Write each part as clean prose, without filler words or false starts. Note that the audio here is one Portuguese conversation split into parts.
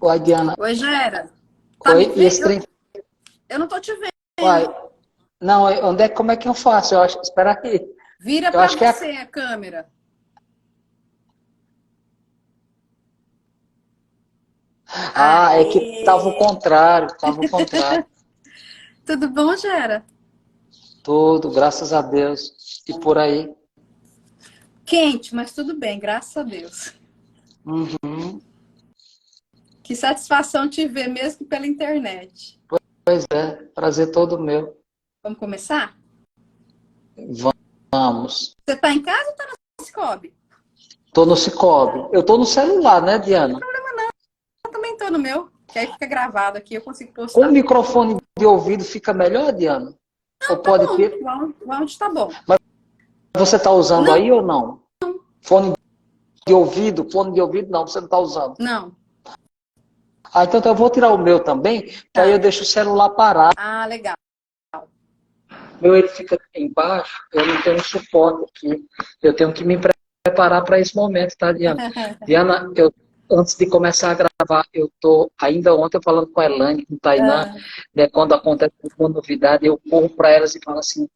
Uai, Diana. Oi, Gera. Tá Oi, me e esse vendo? trem. Eu não tô te Uai, vendo. não, onde é, como é que eu faço? Eu acho, espera aí. Vira Eu pra acho que é. você a câmera. Ah, é que tava o Aê! contrário, tava o contrário. Tudo bom, Gera? Tudo, graças a Deus. E por aí. Quente, mas tudo bem, graças a Deus. Uhum. Que satisfação te ver mesmo que pela internet. Pois é, prazer todo meu. Vamos começar? Vamos. Você tá em casa ou tá na Cicobi? Tô no Cicobi. Eu tô no celular, né, Diana? Eu também tô no meu, que aí fica gravado aqui, eu consigo Com o postar. microfone de ouvido fica melhor, Diana? Ou Tá pode bom, ter? o áudio tá bom. Mas você tá usando Não, aí ou não? Fone de ouvido? Fone de ouvido não, você não tá usando. não. Ah, então eu vou tirar o meu também, que aí eu Tá. deixo o celular parado. Ah, legal. O meu ele fica embaixo, eu não tenho suporte aqui. Eu tenho que me preparar para esse momento, tá, Diana? Diana, antes de começar a gravar, eu tô ainda ontem falando com a Elaine, com o Tainá, Ah, né, quando acontece alguma novidade, eu corro para elas e falo assim,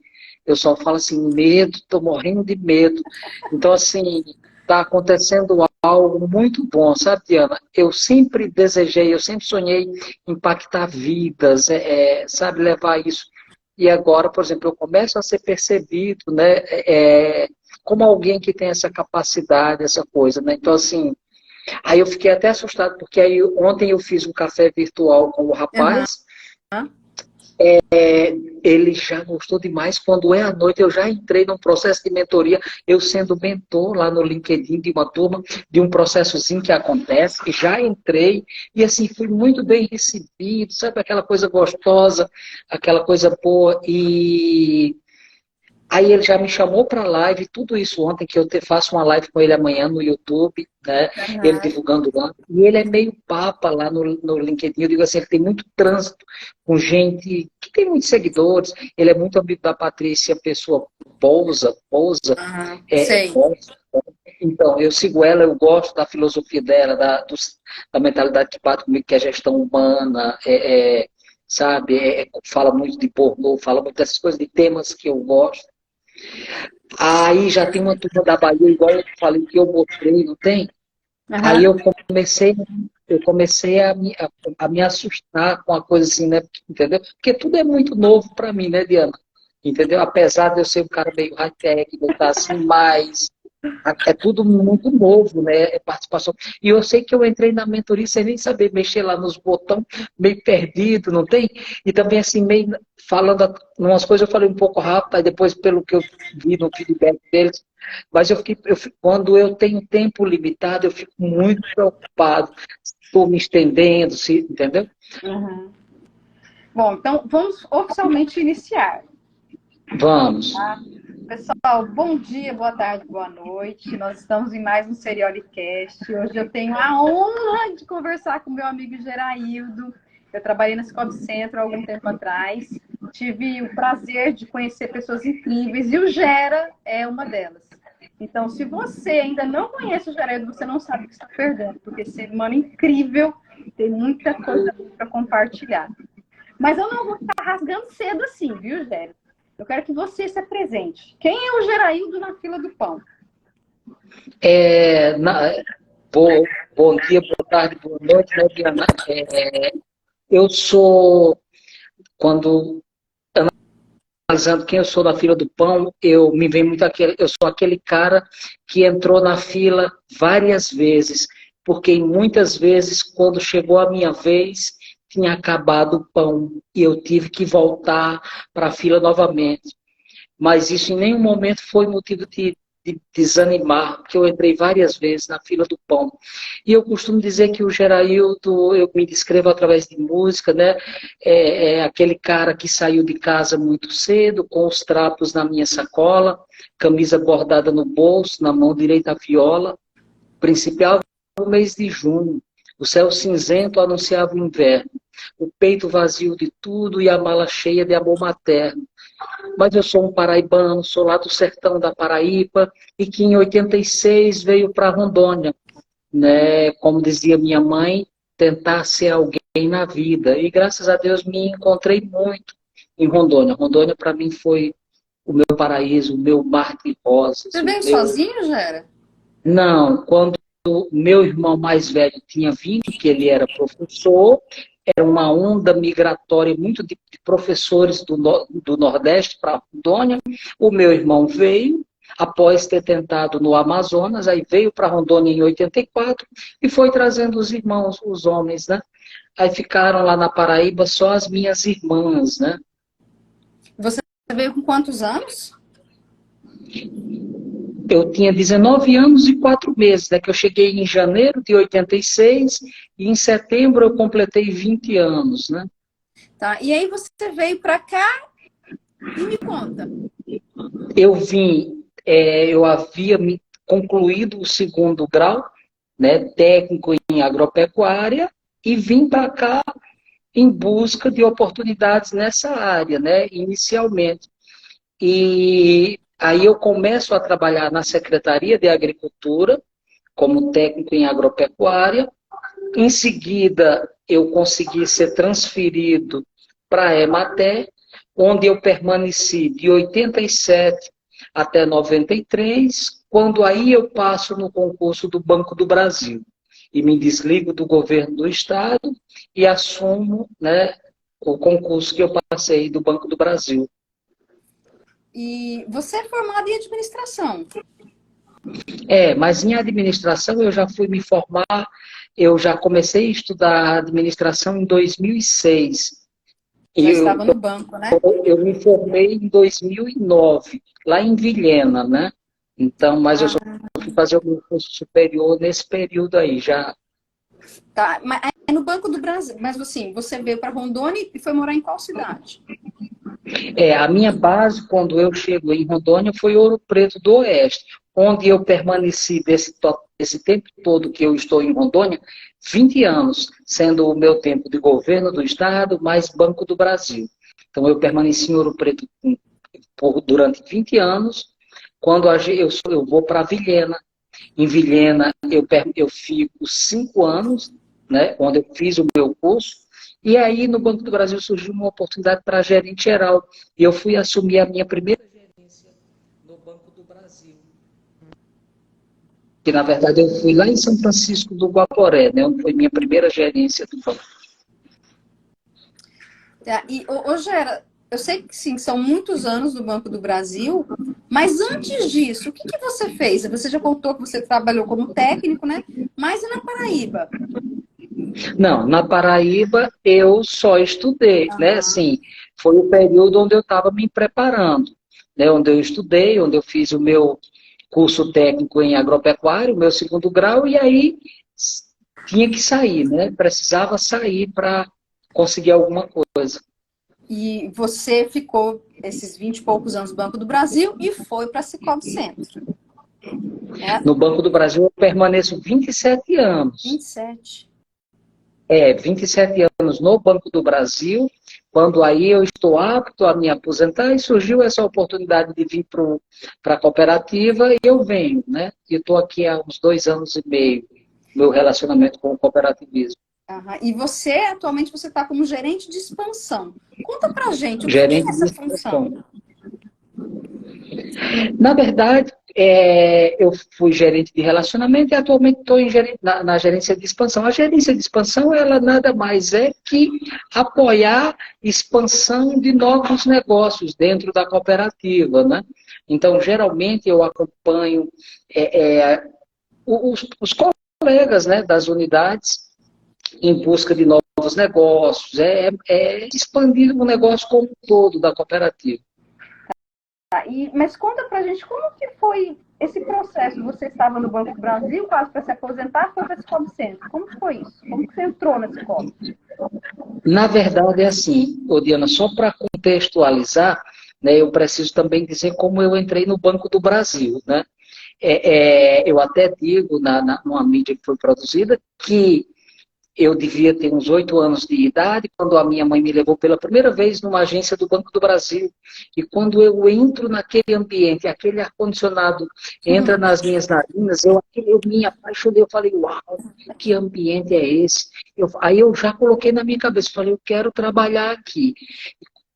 eu só falo assim, medo, tô morrendo de medo. Então, assim, tá acontecendo algo muito bom, sabe, Diana? Eu sempre desejei, eu sempre sonhei impactar vidas, sabe, levar isso. E agora, por exemplo, eu começo a ser percebido, né, como alguém que tem essa capacidade, essa coisa, né? Então, assim, aí eu fiquei até assustado, porque aí ontem eu fiz um café virtual com o aham. rapaz, ele já gostou demais. Quando é à noite, eu já entrei num processo de mentoria, eu sendo mentor lá no LinkedIn de uma turma, de um processozinho que acontece, e já entrei, e assim, fui muito bem recebido, sabe, aquela coisa gostosa, aquela coisa boa, e aí ele já me chamou para live, tudo isso ontem, que eu faço uma live com ele amanhã no YouTube, né? Ele Aham. divulgando lá. E ele é meio papa lá no LinkedIn. Eu digo assim, ele tem muito trânsito com gente que tem muitos seguidores. Ele é muito amigo da Patrícia Pessoa Pousa, Aham. é Sei. Pousa. Então, eu sigo ela, eu gosto da filosofia dela, da mentalidade que bate comigo, que é gestão humana, sabe? Fala muito de pornô, fala muito dessas coisas, de temas que eu gosto. Aí já tem uma turma da Bahia, igual eu falei que eu mostrei, não tem? Aí Aham. eu comecei a me assustar com a coisa assim, né? Entendeu? Porque tudo é muito novo para mim, né, Diana? Entendeu? Apesar de eu ser um cara meio high-tech, de eu estar assim, mais é tudo muito novo, né? É participação. E eu sei que eu entrei na mentoria sem nem saber mexer lá nos botões, meio perdido, não tem? E também, assim, meio falando umas coisas, eu falei um pouco rápido, aí depois, pelo que eu vi no feedback deles, mas quando eu tenho tempo limitado, eu fico muito preocupado. Estou me estendendo, entendeu? Uhum. Bom, então vamos oficialmente iniciar. Vamos. Pessoal, bom dia, boa tarde, boa noite. Nós estamos em mais um Seriolicast. Hoje eu tenho a honra de conversar com meu amigo Geraildo. Eu trabalhei na Cicobi Centro há algum tempo atrás. Tive o prazer de conhecer pessoas incríveis e o Gera é uma delas. Então, se você ainda não conhece o Geraildo, você não sabe o que está perdendo, porque ser humano incrível, tem muita coisa para compartilhar. Mas eu não vou ficar rasgando cedo assim, viu, Gera? Eu quero que você se apresente. Quem é o Geraildo na fila do pão? É, na, bom dia, boa tarde, boa noite, né, Diana? Eu sou, quando analisando quem eu sou na fila do pão, eu me vem muito eu sou aquele cara que entrou na fila várias vezes, porque muitas vezes, quando chegou a minha vez, tinha acabado o pão e eu tive que voltar para a fila novamente. Mas isso em nenhum momento foi motivo de desanimar, porque eu entrei várias vezes na fila do pão. E eu costumo dizer que o Geraildo, eu me descrevo através de música, né? É aquele cara que saiu de casa muito cedo, com os trapos na minha sacola, camisa bordada no bolso, na mão direita a viola, principal no mês de junho. O céu cinzento anunciava o inverno, o peito vazio de tudo e a mala cheia de amor materno. Mas eu sou um paraibano, sou lá do sertão da Paraíba, e que em 86 veio para Rondônia, né? Como dizia minha mãe, tentar ser alguém na vida. E graças a Deus me encontrei muito em Rondônia. Rondônia para mim foi o meu paraíso, o meu mar de rosas. Você veio sozinho, Gera? Não, quando meu irmão mais velho tinha vindo, que ele era professor, era uma onda migratória muito de professores do Nordeste para Rondônia. O meu irmão veio, após ter tentado no Amazonas, aí veio para Rondônia em 84 e foi trazendo os irmãos, os homens, né? Aí ficaram lá na Paraíba só as minhas irmãs, né? Você veio com quantos anos? Eu tinha 19 anos e 4 meses, né? Que eu cheguei em janeiro de 86 e em setembro eu completei 20 anos, né? Tá. E aí você veio para cá e me conta. Eu vim, eu havia concluído o segundo grau, né? Técnico em agropecuária, e vim para cá em busca de oportunidades nessa área, né? Inicialmente. E aí eu começo a trabalhar na Secretaria de Agricultura, como técnico em agropecuária. Em seguida, eu consegui ser transferido para a Emater, onde eu permaneci de 87 até 93, quando aí eu passo no concurso do Banco do Brasil. E me desligo do governo do Estado e assumo, né, o concurso que eu passei do Banco do Brasil. E você é formado em administração. Mas em administração eu já fui me formar, eu já comecei a estudar administração em 2006. Já estava no banco, né? Eu me formei em 2009, lá em Vilhena, né? Então, mas eu só fui fazer o meu curso superior nesse período aí, já. Tá, mas é no Banco do Brasil. Mas assim, você veio para Rondônia e foi morar em qual cidade? A minha base, quando eu chego em Rondônia, foi Ouro Preto do Oeste, onde eu permaneci desse tempo todo que eu estou em Rondônia, 20 anos, sendo o meu tempo de governo do Estado, mais Banco do Brasil. Então, eu permaneci em Ouro Preto durante 20 anos. Quando eu vou para Vilhena, em Vilhena eu fico 5 anos, né, onde eu fiz o meu curso. E aí, no Banco do Brasil, surgiu uma oportunidade para gerente geral. E eu fui assumir a minha primeira gerência no Banco do Brasil. Que, na verdade, eu fui lá em São Francisco do Guaporé, né, onde foi minha primeira gerência do banco. E, Gera, eu sei que sim, são muitos anos no Banco do Brasil, mas antes disso, o que você fez? Você já contou que você trabalhou como técnico, né? Mas e na Paraíba? Não, na Paraíba eu só estudei, né? Assim, foi o período onde eu estava me preparando, né? Onde eu estudei, onde eu fiz o meu curso técnico em agropecuária, o meu segundo grau, e aí tinha que sair, né? Precisava sair para conseguir alguma coisa. E você ficou esses 20 e poucos anos no Banco do Brasil e foi para a Sicoob Centro. No Banco do Brasil eu permaneço 27 anos. 27. 27 anos no Banco do Brasil, quando aí eu estou apto a me aposentar e surgiu essa oportunidade de vir para a cooperativa e eu venho, né? E estou aqui há uns 2 anos e meio, meu relacionamento com o cooperativismo. E você, atualmente, você está como gerente de expansão. Conta pra gente, o que Gerente é essa de expansão. função? Na verdade, eu fui gerente de relacionamento e atualmente estou na gerência de expansão. A gerência de expansão, ela nada mais é que apoiar expansão de novos negócios dentro da cooperativa, né? Então, geralmente, eu acompanho os colegas, né, das unidades em busca de novos negócios, expandir o negócio como um todo da cooperativa. Mas conta pra gente como que foi esse processo. Você estava no Banco do Brasil, quase para se aposentar, foi para a Sicoob Centro. Como que foi isso? Como que você entrou na Sicoob? Na verdade, é assim, Diana, só para contextualizar, né, eu preciso também dizer como eu entrei no Banco do Brasil, né? Eu até digo numa mídia que foi produzida que eu devia ter uns 8 anos de idade, quando a minha mãe me levou pela primeira vez numa agência do Banco do Brasil. E quando eu entro naquele ambiente, aquele ar-condicionado entra nas minhas narinas, eu me apaixonei, eu falei, uau, que ambiente é esse? Aí eu já coloquei na minha cabeça, falei, eu quero trabalhar aqui.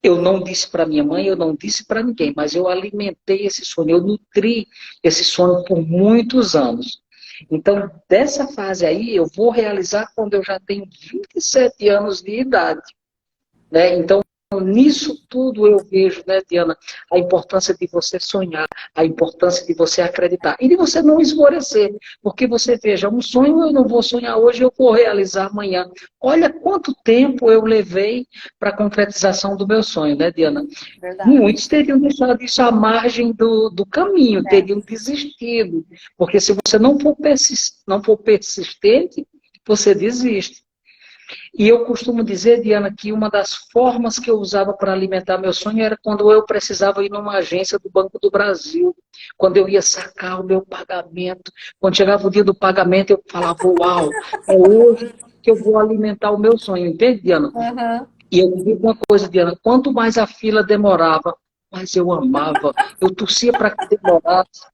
Eu não disse para minha mãe, eu não disse para ninguém, mas eu alimentei esse sonho, eu nutri esse sonho por muitos anos. Então, dessa fase aí, eu vou realizar quando eu já tenho 27 anos de idade, né? Então, nisso tudo eu vejo, né, Diana, a importância de você sonhar, a importância de você acreditar e de você não esmorecer, porque você veja, um sonho eu não vou sonhar hoje, eu vou realizar amanhã. Olha quanto tempo eu levei para a concretização do meu sonho, né, Diana? Verdade. Muitos teriam deixado isso à margem do caminho, teriam desistido, porque se você não for persistente, você desiste. E eu costumo dizer, Diana, que uma das formas que eu usava para alimentar meu sonho era quando eu precisava ir numa agência do Banco do Brasil, quando eu ia sacar o meu pagamento. Quando chegava o dia do pagamento, eu falava, uau, é hoje que eu vou alimentar o meu sonho, entende, Diana? Uhum. E eu digo uma coisa, Diana, quanto mais a fila demorava, mais eu amava. Eu torcia para que demorasse,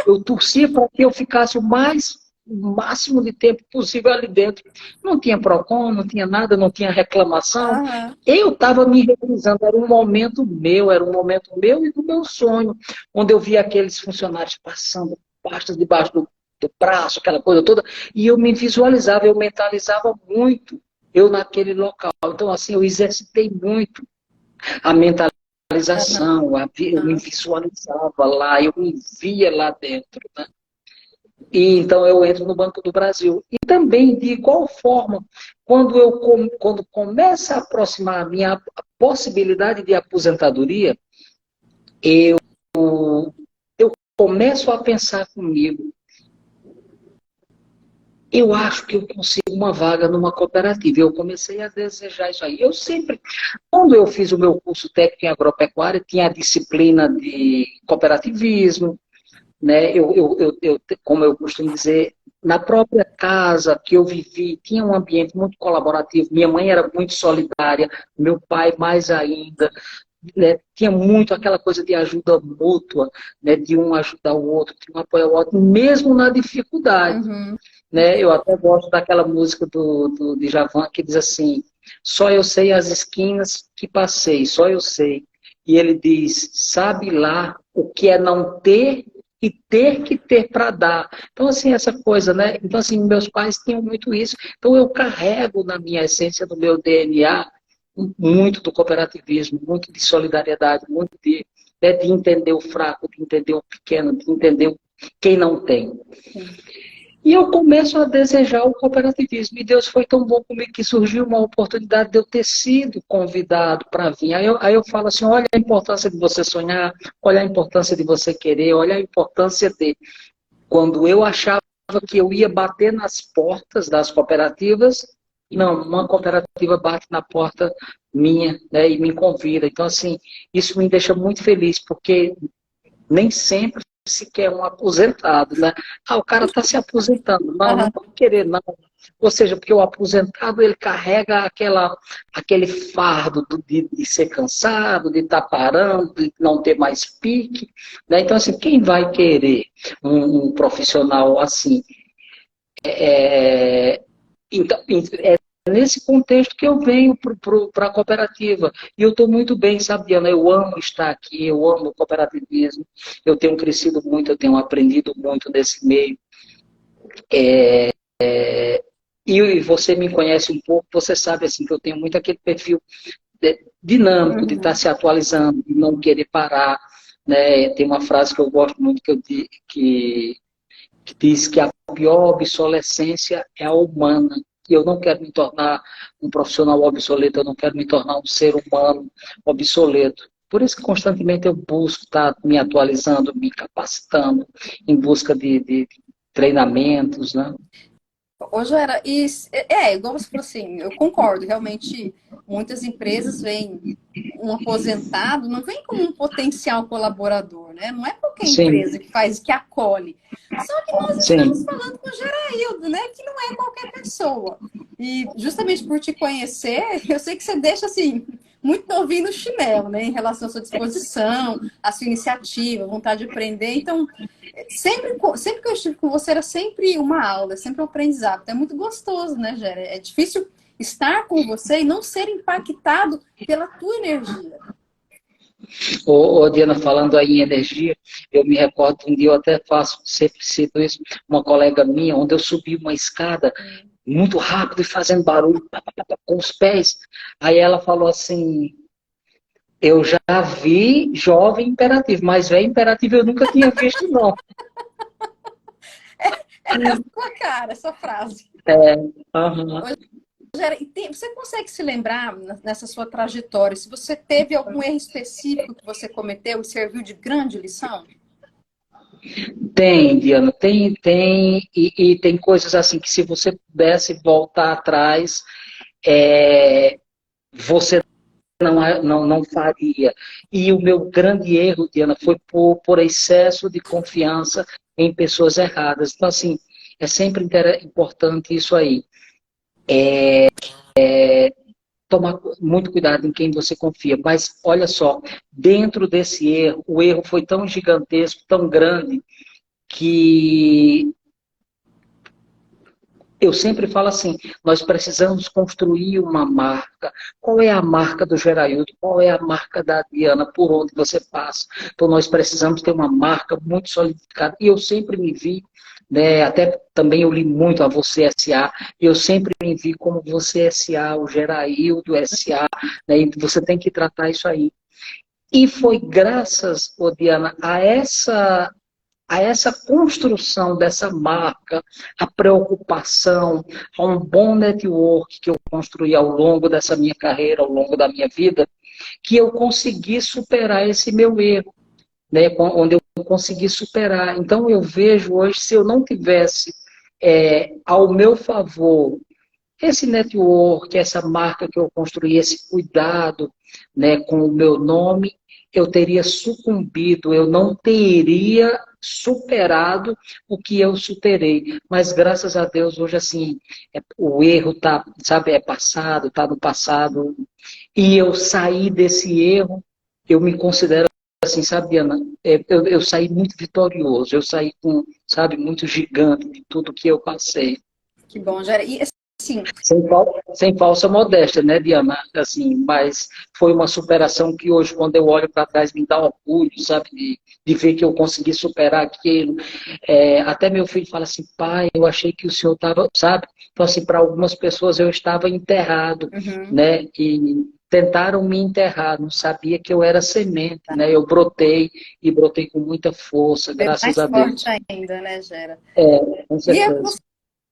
eu torcia para que eu ficasse o máximo de tempo possível ali dentro. Não tinha PROCON, não tinha nada, não tinha reclamação. Uhum. Eu estava me realizando, era um momento meu e do meu sonho, onde eu via aqueles funcionários passando pastas debaixo do braço, aquela coisa toda, e eu me visualizava, eu mentalizava muito eu naquele local. Então, assim, eu exercitei muito a mentalização, eu me visualizava lá, eu me via lá dentro, né? E então eu entro no Banco do Brasil. E também, de igual forma, quando começa a aproximar a minha possibilidade de aposentadoria, eu começo a pensar comigo, eu acho que eu consigo uma vaga numa cooperativa. Eu comecei a desejar isso aí. Eu sempre, quando eu fiz o meu curso técnico em agropecuária, tinha a disciplina de cooperativismo, né? Como eu costumo dizer, na própria casa que eu vivi, tinha um ambiente muito colaborativo. Minha mãe era muito solidária, meu pai mais ainda. Né? Tinha muito aquela coisa de ajuda mútua, né? De um ajudar o outro, de um apoiar o outro, mesmo na dificuldade. Uhum. Né? Eu até gosto daquela música do Djavan que diz assim, só eu sei as esquinas que passei, só eu sei. E ele diz, sabe lá o que é não ter e ter que ter para dar. Então, assim, essa coisa, né? Então, assim, meus pais tinham muito isso. Então, eu carrego na minha essência, no meu DNA, muito do cooperativismo, muito de solidariedade, muito de entender o fraco, de entender o pequeno, de entender quem não tem. Sim. E eu começo a desejar o cooperativismo. E Deus foi tão bom comigo que surgiu uma oportunidade de eu ter sido convidado para vir. Aí eu falo assim, olha a importância de você sonhar, olha a importância de você querer, olha a importância de... Quando eu achava que eu ia bater nas portas das cooperativas, não, uma cooperativa bate na porta minha, né, e me convida. Então, assim, isso me deixa muito feliz, porque nem sempre se quer um aposentado, né? Ah, o cara está se aposentando. Não, não pode querer, não. Ou seja, porque o aposentado, ele carrega aquele fardo de ser cansado, de estar parando, de não ter mais pique. Né? Então, assim, quem vai querer um profissional assim? Então, é nesse contexto que eu venho para a cooperativa. E eu estou muito bem, sabe, Diana? Eu amo estar aqui, eu amo o cooperativismo. Eu tenho crescido muito, eu tenho aprendido muito nesse meio. E você me conhece um pouco, você sabe assim, que eu tenho muito aquele perfil dinâmico, de estar se atualizando, de não querer parar. Né? Tem uma frase que eu gosto muito que diz que a pior obsolescência é a humana. E eu não quero me tornar um profissional obsoleto, eu não quero me tornar um ser humano obsoleto. Por isso que constantemente eu busco estar me atualizando, me capacitando, em busca de treinamentos, né? Ô, Joera, igual você falou assim, eu concordo, realmente muitas empresas veem um aposentado, não vem como um potencial colaborador, né? Não é qualquer Sim, empresa que faz, que acolhe. Só que nós estamos sim, falando com o Geraildo, né? Que não é qualquer pessoa. E justamente por te conhecer, eu sei que você deixa assim, muito novinho no chinelo, né? Em relação à sua disposição, à sua iniciativa, vontade de aprender. Então, sempre que eu estive com você, era sempre uma aula, sempre um aprendizado. Então, é muito gostoso, né, Gera? É difícil estar com você e não ser impactado pela tua energia. Diana, falando aí em energia, eu me recordo um dia, eu até faço, sempre cito isso, uma colega minha, onde eu subi uma escada muito rápido e fazendo barulho com os pés. Aí ela falou assim, eu já vi jovem imperativo, mas velho imperativo eu nunca tinha visto, não. É da sua cara, essa frase. É, uhum. Você consegue se lembrar, nessa sua trajetória, se você teve algum erro específico que você cometeu e serviu de grande lição? Tem, Diana, e tem coisas assim que se você pudesse voltar atrás, você não faria. E o meu grande erro, Diana, foi por excesso de confiança em pessoas erradas. Então, assim, é sempre importante isso aí. Tomar muito cuidado em quem você confia. Mas, olha só, dentro desse erro, o erro foi tão gigantesco, tão grande, que eu sempre falo assim, nós precisamos construir uma marca. Qual é a marca do Geraildo? Qual é a marca da Diana? Por onde você passa? Então, nós precisamos ter uma marca muito solidificada. E eu sempre me vi, né, até também eu li muito a Você S.A., eu sempre me vi como Você S.A., o Geraildo S.A., né, e você tem que tratar isso aí. E foi graças, Diana, a essa construção dessa marca, a preocupação, a um bom network que eu construí ao longo dessa minha carreira, ao longo da minha vida, que eu consegui superar esse meu erro, né? Onde eu consegui superar. Então eu vejo hoje, se eu não tivesse ao meu favor esse network, essa marca que eu construí, esse cuidado, né, com o meu nome, eu teria sucumbido, eu não teria superado o que eu superei. Mas graças a Deus, hoje, assim, o erro tá, sabe, é passado, tá no passado. E eu saí desse erro, eu me considero assim, sabe, Ana, eu saí muito vitorioso, eu saí com, sabe, muito gigante de tudo que eu passei. Que bom, Gera. E assim, Sem falsa modéstia, né, Diana? Assim, mas foi uma superação que hoje, quando eu olho para trás, me dá orgulho, sabe, de ver que eu consegui superar aquilo. Até meu filho fala assim, pai, eu achei que o senhor estava, sabe? Então, assim, para algumas pessoas eu estava enterrado, né? E tentaram me enterrar, não sabia que eu era semente, né? Eu brotei e brotei com muita força, é graças mais a forte Deus. ainda, né, Gera? Com E é certeza.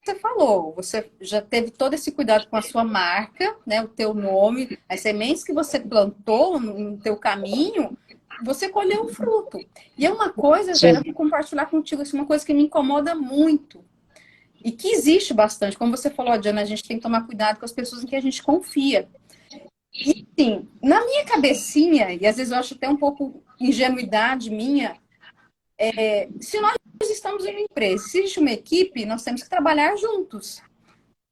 você falou, você já teve todo esse cuidado com a sua marca, né, o teu nome, as sementes que você plantou no teu caminho, você colheu o fruto. E é uma coisa, Gera, eu Sim, vou compartilhar contigo, assim, uma coisa que me incomoda muito e que existe bastante. Como você falou, Diana, a gente tem que tomar cuidado com as pessoas em que a gente confia. E, sim, na minha cabecinha, e às vezes eu acho até um pouco ingenuidade minha, se nós estamos em uma empresa, se existe uma equipe, nós temos que trabalhar juntos,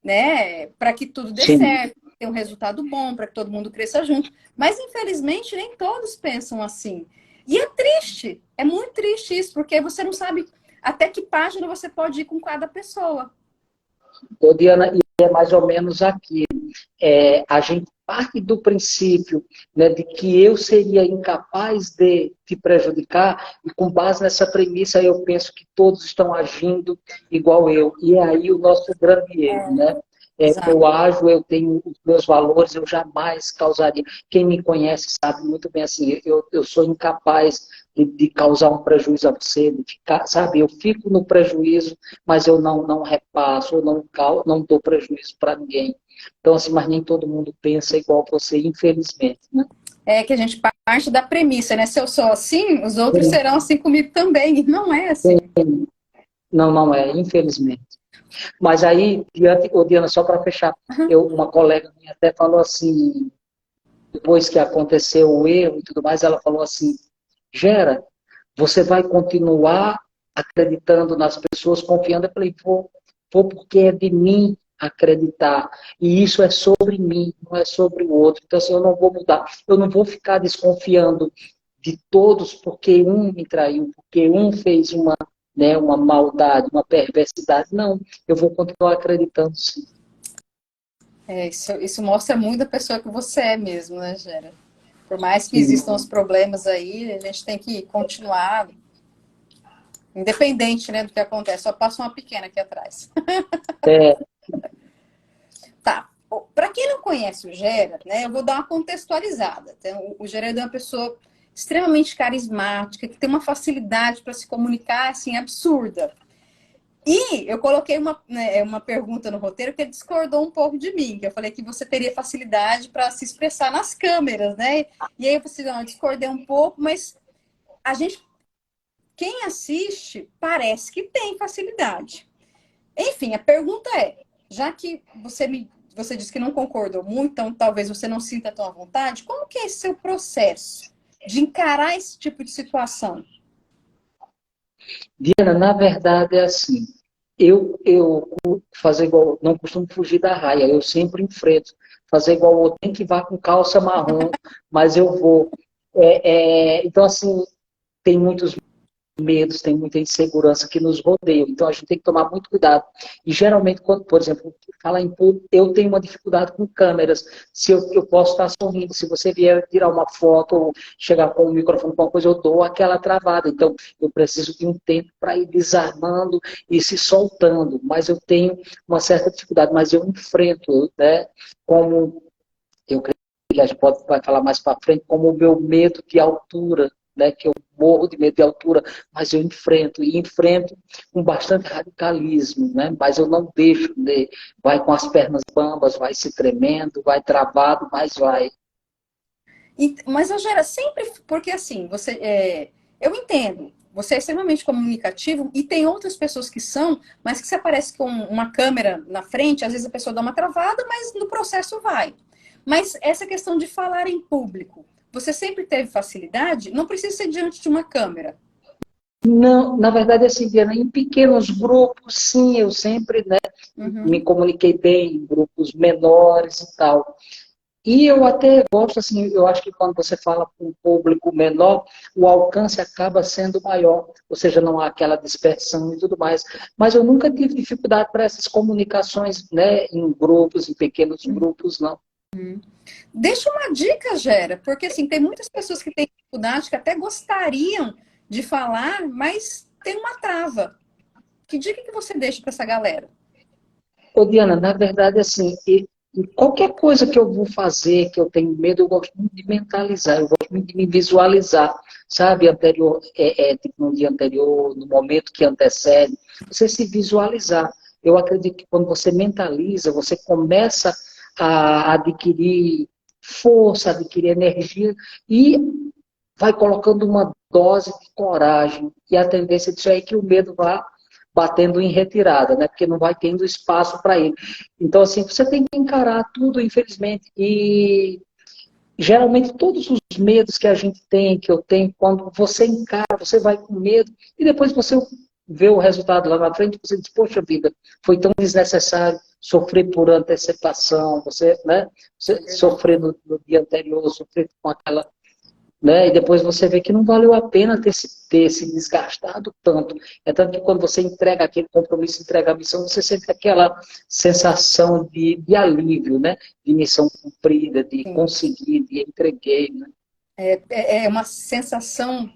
né? Para que tudo dê sim. certo, ter um resultado bom, para que todo mundo cresça junto. Mas, infelizmente, nem todos pensam assim. E é triste, é muito triste isso, porque você não sabe até que página você pode ir com cada pessoa. Diana, e é mais ou menos aqui. A gente parte do princípio, né, de que eu seria incapaz de te prejudicar, e com base nessa premissa eu penso que todos estão agindo igual eu. E é aí o nosso grande erro, né? Eu Exato. ajo, eu tenho os meus valores, eu jamais causaria. Quem me conhece sabe muito bem assim, eu sou incapaz de causar um prejuízo a você, de ficar, sabe? Eu fico no prejuízo, mas eu não repasso, eu não dou prejuízo para ninguém. Então, assim, mas nem todo mundo pensa igual você, infelizmente, né? É que a gente parte da premissa, né? Se eu sou assim, os outros Sim, serão assim comigo também. E não é assim. sim. Não é, infelizmente. Mas aí, Diana, só para fechar, uma colega minha até falou assim, depois que aconteceu o erro e tudo mais, ela falou assim, Gera, você vai continuar acreditando nas pessoas, confiando? Eu falei, vou porque é de mim, acreditar. E isso é sobre mim, não é sobre o outro. Então, assim, eu não vou mudar. Eu não vou ficar desconfiando de todos porque um me traiu, porque um fez uma, né, uma maldade, uma perversidade. Não, eu vou continuar acreditando sim. Isso mostra muito a pessoa que você é mesmo, né, Gera? Por mais que Sim. existam os problemas aí, a gente tem que continuar independente, né, do que acontece. Só passa uma pequena aqui atrás. É, Tá. Para quem não conhece o Gera, né, eu vou dar uma contextualizada. Então, o Gera é uma pessoa extremamente carismática, que tem uma facilidade para se comunicar assim absurda. E eu coloquei uma pergunta no roteiro que ele discordou um pouco de mim, que eu falei que você teria facilidade para se expressar nas câmeras, né? E aí eu falei, não, eu discordei um pouco, mas a gente, quem assiste, parece que tem facilidade. Enfim, a pergunta é, já que você disse que não concordou muito, então talvez você não sinta tão à vontade, como que é esse seu processo de encarar esse tipo de situação? Diana, na verdade é assim, eu fazer igual, não costumo fugir da raia, eu sempre enfrento. Fazer igual o outro, tem que vá com calça marrom, mas eu vou. Então, assim, tem muitos medos, tem muita insegurança que nos rodeia. Então a gente tem que tomar muito cuidado. E geralmente, quando, por exemplo, falar em público, eu tenho uma dificuldade com câmeras. Se eu posso estar sorrindo, se você vier tirar uma foto ou chegar com o microfone com uma coisa, eu dou aquela travada. Então eu preciso de um tempo para ir desarmando e se soltando. Mas eu tenho uma certa dificuldade, mas eu enfrento, né? Como eu creio que a gente vai falar mais para frente, como o meu medo de altura, né, que eu morro de medo de altura, mas eu enfrento, e enfrento com bastante radicalismo, né, mas eu não deixo, né, vai com as pernas bambas, vai se tremendo, vai travado, mas vai. Mas, Gera, sempre, porque assim, eu entendo, você é extremamente comunicativo e tem outras pessoas que são, mas que se aparece com uma câmera na frente, às vezes a pessoa dá uma travada, mas no processo vai. Mas essa questão de falar em público, você sempre teve facilidade? Não precisa ser diante de uma câmera. Não, na verdade, assim, Diana, em pequenos grupos, sim, eu sempre, né, me Uhum. comuniquei bem, em grupos menores e tal. E eu até gosto, assim, eu acho que quando você fala com um público menor, o alcance acaba sendo maior, ou seja, não há aquela dispersão e tudo mais. Mas eu nunca tive dificuldade para essas comunicações, né, em grupos, em pequenos grupos, não. Deixa uma dica, Gera, porque assim, tem muitas pessoas que têm dificuldade, que até gostariam de falar, mas tem uma trava. Que dica que você deixa para essa galera? Ô, Diana, na verdade, assim, e qualquer coisa que eu vou fazer, que eu tenho medo, eu gosto muito de mentalizar, eu gosto muito de me visualizar, sabe? Anterior, tipo, no dia anterior, no momento que antecede, você se visualizar. Eu acredito que quando você mentaliza, você começa a adquirir força, adquirir energia e vai colocando uma dose de coragem. E a tendência disso é que o medo vá batendo em retirada, né? Porque não vai tendo espaço para ele. Então, assim, você tem que encarar tudo, infelizmente. E geralmente todos os medos que a gente tem, que eu tenho, quando você encara, você vai com medo e depois você vê o resultado lá na frente, você diz, poxa vida, foi tão desnecessário sofrer por antecipação, você, né, É você verdade. sofrer no dia anterior, sofrer com aquela, né? E depois você vê que não valeu a pena ter se desgastado tanto. É tanto que quando você entrega aquele compromisso, entrega a missão, você sente aquela sensação de alívio, né? De missão cumprida, de Sim. conseguir, de entreguei, né? É uma sensação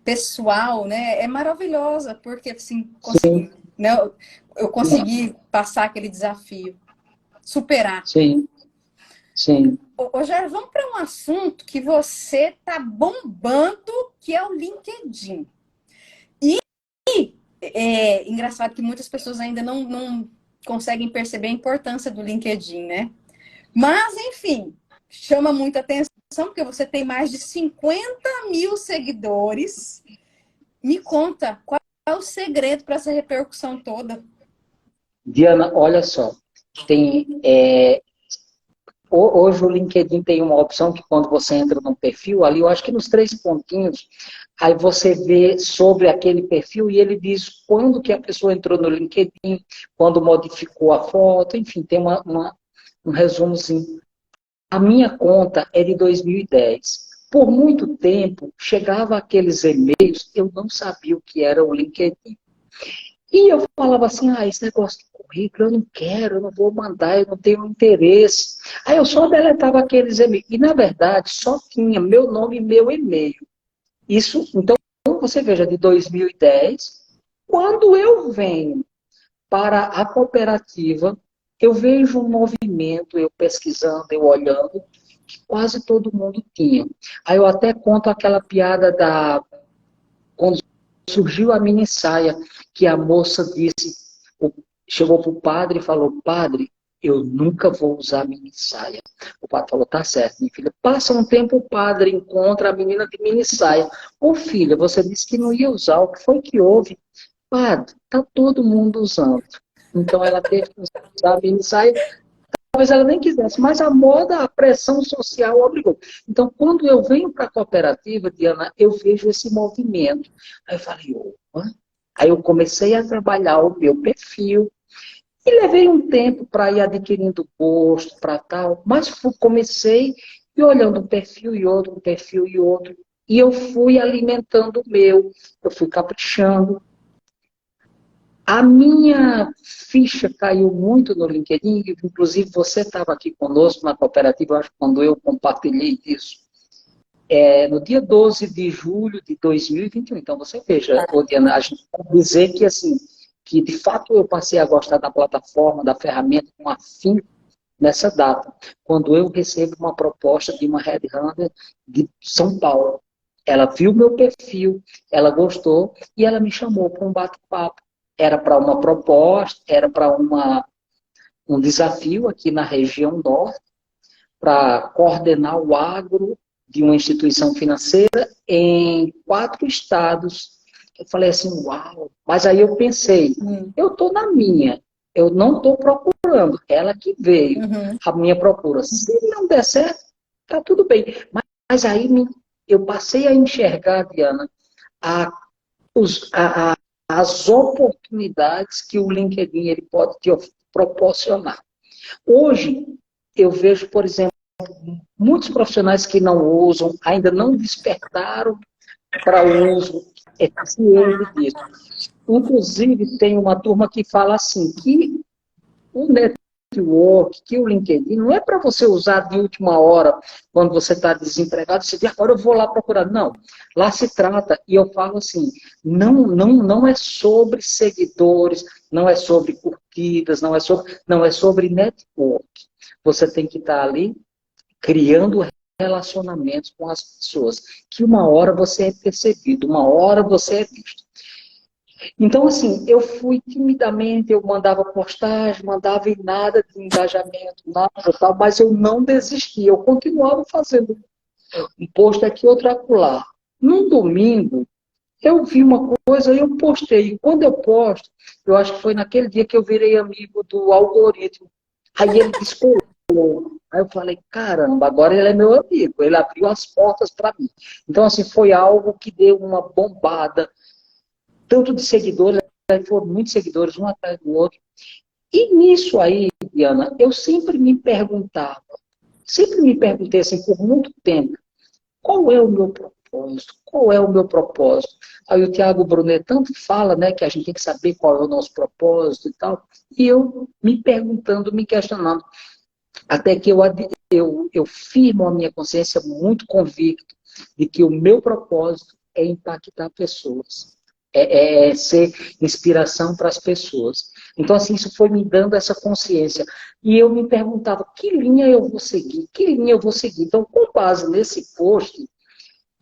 pessoal, né? É maravilhosa, porque assim, Sim, né, eu consegui passar aquele desafio, superar. sim, sim. Ô, Jair, vamos para um assunto que você tá bombando, que é o LinkedIn. É engraçado que muitas pessoas ainda não conseguem perceber a importância do LinkedIn, né? Mas, enfim, chama muita atenção, porque você tem mais de 50 mil seguidores. Me conta, qual é o segredo para essa repercussão toda? Diana, olha só, tem hoje o LinkedIn tem uma opção que quando você entra no perfil, ali eu acho que nos 3 pontinhos, aí você vê sobre aquele perfil e ele diz quando que a pessoa entrou no LinkedIn, quando modificou a foto, enfim, tem um resumozinho. A minha conta é de 2010. Por muito tempo, chegava aqueles e-mails, eu não sabia o que era o LinkedIn. E eu falava assim, esse negócio de currículo eu não quero, eu não vou mandar, eu não tenho interesse. Aí eu só deletava aqueles e-mails. E, na verdade, só tinha meu nome e meu e-mail. Isso, então, você veja, de 2010, quando eu venho para a cooperativa, eu vejo um movimento, eu pesquisando, eu olhando, que quase todo mundo tinha. Aí eu até conto aquela piada quando surgiu a mini saia, que a moça disse, chegou para o padre e falou, padre, eu nunca vou usar mini saia. O padre falou, tá certo, minha filha. Passa um tempo, o padre encontra a menina de mini saia. Ô filha, você disse que não ia usar, o que foi que houve? Padre, tá todo mundo usando. Então ela teve que usar a mini saia. Talvez ela nem quisesse, mas a moda, a pressão social obrigou. Então, quando eu venho para a cooperativa, Diana, eu vejo esse movimento. Aí eu falei, opa. Aí eu comecei a trabalhar o meu perfil e levei um tempo para ir adquirindo gosto, para tal, mas comecei e olhando um perfil e outro, um perfil e outro, e eu fui alimentando o meu, eu fui caprichando. A minha ficha caiu muito no LinkedIn, inclusive você estava aqui conosco na cooperativa, acho que quando eu compartilhei isso, no dia 12 de julho de 2021. Então, você veja, Diana, a gente pode dizer que, assim, que de fato eu passei a gostar da plataforma, da ferramenta com afinco nessa data, quando eu recebo uma proposta de uma headhunter de São Paulo. Ela viu meu perfil, ela gostou e ela me chamou para um bate-papo. Era para uma proposta, era para um desafio aqui na região norte, para coordenar o agro de uma instituição financeira em 4 estados. Eu falei assim, uau! Mas aí eu pensei, eu estou na minha, eu não estou procurando, ela que veio, a minha procura. Se não der certo, tá tudo bem. Mas aí eu passei a enxergar, Diana, as oportunidades que o LinkedIn ele pode te proporcionar. Hoje, eu vejo, por exemplo, muitos profissionais que não usam, ainda não despertaram para o uso eficiente disso. Inclusive, tem uma turma que fala assim, que o network, que o LinkedIn, não é para você usar de última hora, quando você está desempregado, você diz, agora eu vou lá procurar. Não, lá se trata, e eu falo assim, não é sobre seguidores, não é sobre curtidas, não é sobre network. Você tem que estar ali criando relacionamentos com as pessoas, que uma hora você é percebido, uma hora você é visto. Então, assim, eu fui timidamente, eu mandava postagem, mandava e nada de engajamento, nada tal, mas eu não desisti, eu continuava fazendo um post aqui, outro acolá. Num domingo, eu vi uma coisa e eu postei. E quando eu posto, eu acho que foi naquele dia que eu virei amigo do algoritmo. Aí ele disparou. Aí eu falei, caramba, agora ele é meu amigo, ele abriu as portas para mim. Então, assim, foi algo que deu uma bombada, tanto de seguidores, aí foram muitos seguidores, um atrás do outro. E nisso aí, Diana, eu sempre me perguntei assim, por muito tempo, qual é o meu propósito? Qual é o meu propósito? Aí o Tiago Brunet tanto fala, né, que a gente tem que saber qual é o nosso propósito e tal, e eu me perguntando, me questionando, até que eu firmo a minha consciência muito convicto de que o meu propósito é impactar pessoas. É ser inspiração para as pessoas. Então, assim, isso foi me dando essa consciência. E eu me perguntava, que linha eu vou seguir? Que linha eu vou seguir? Então, com base nesse post,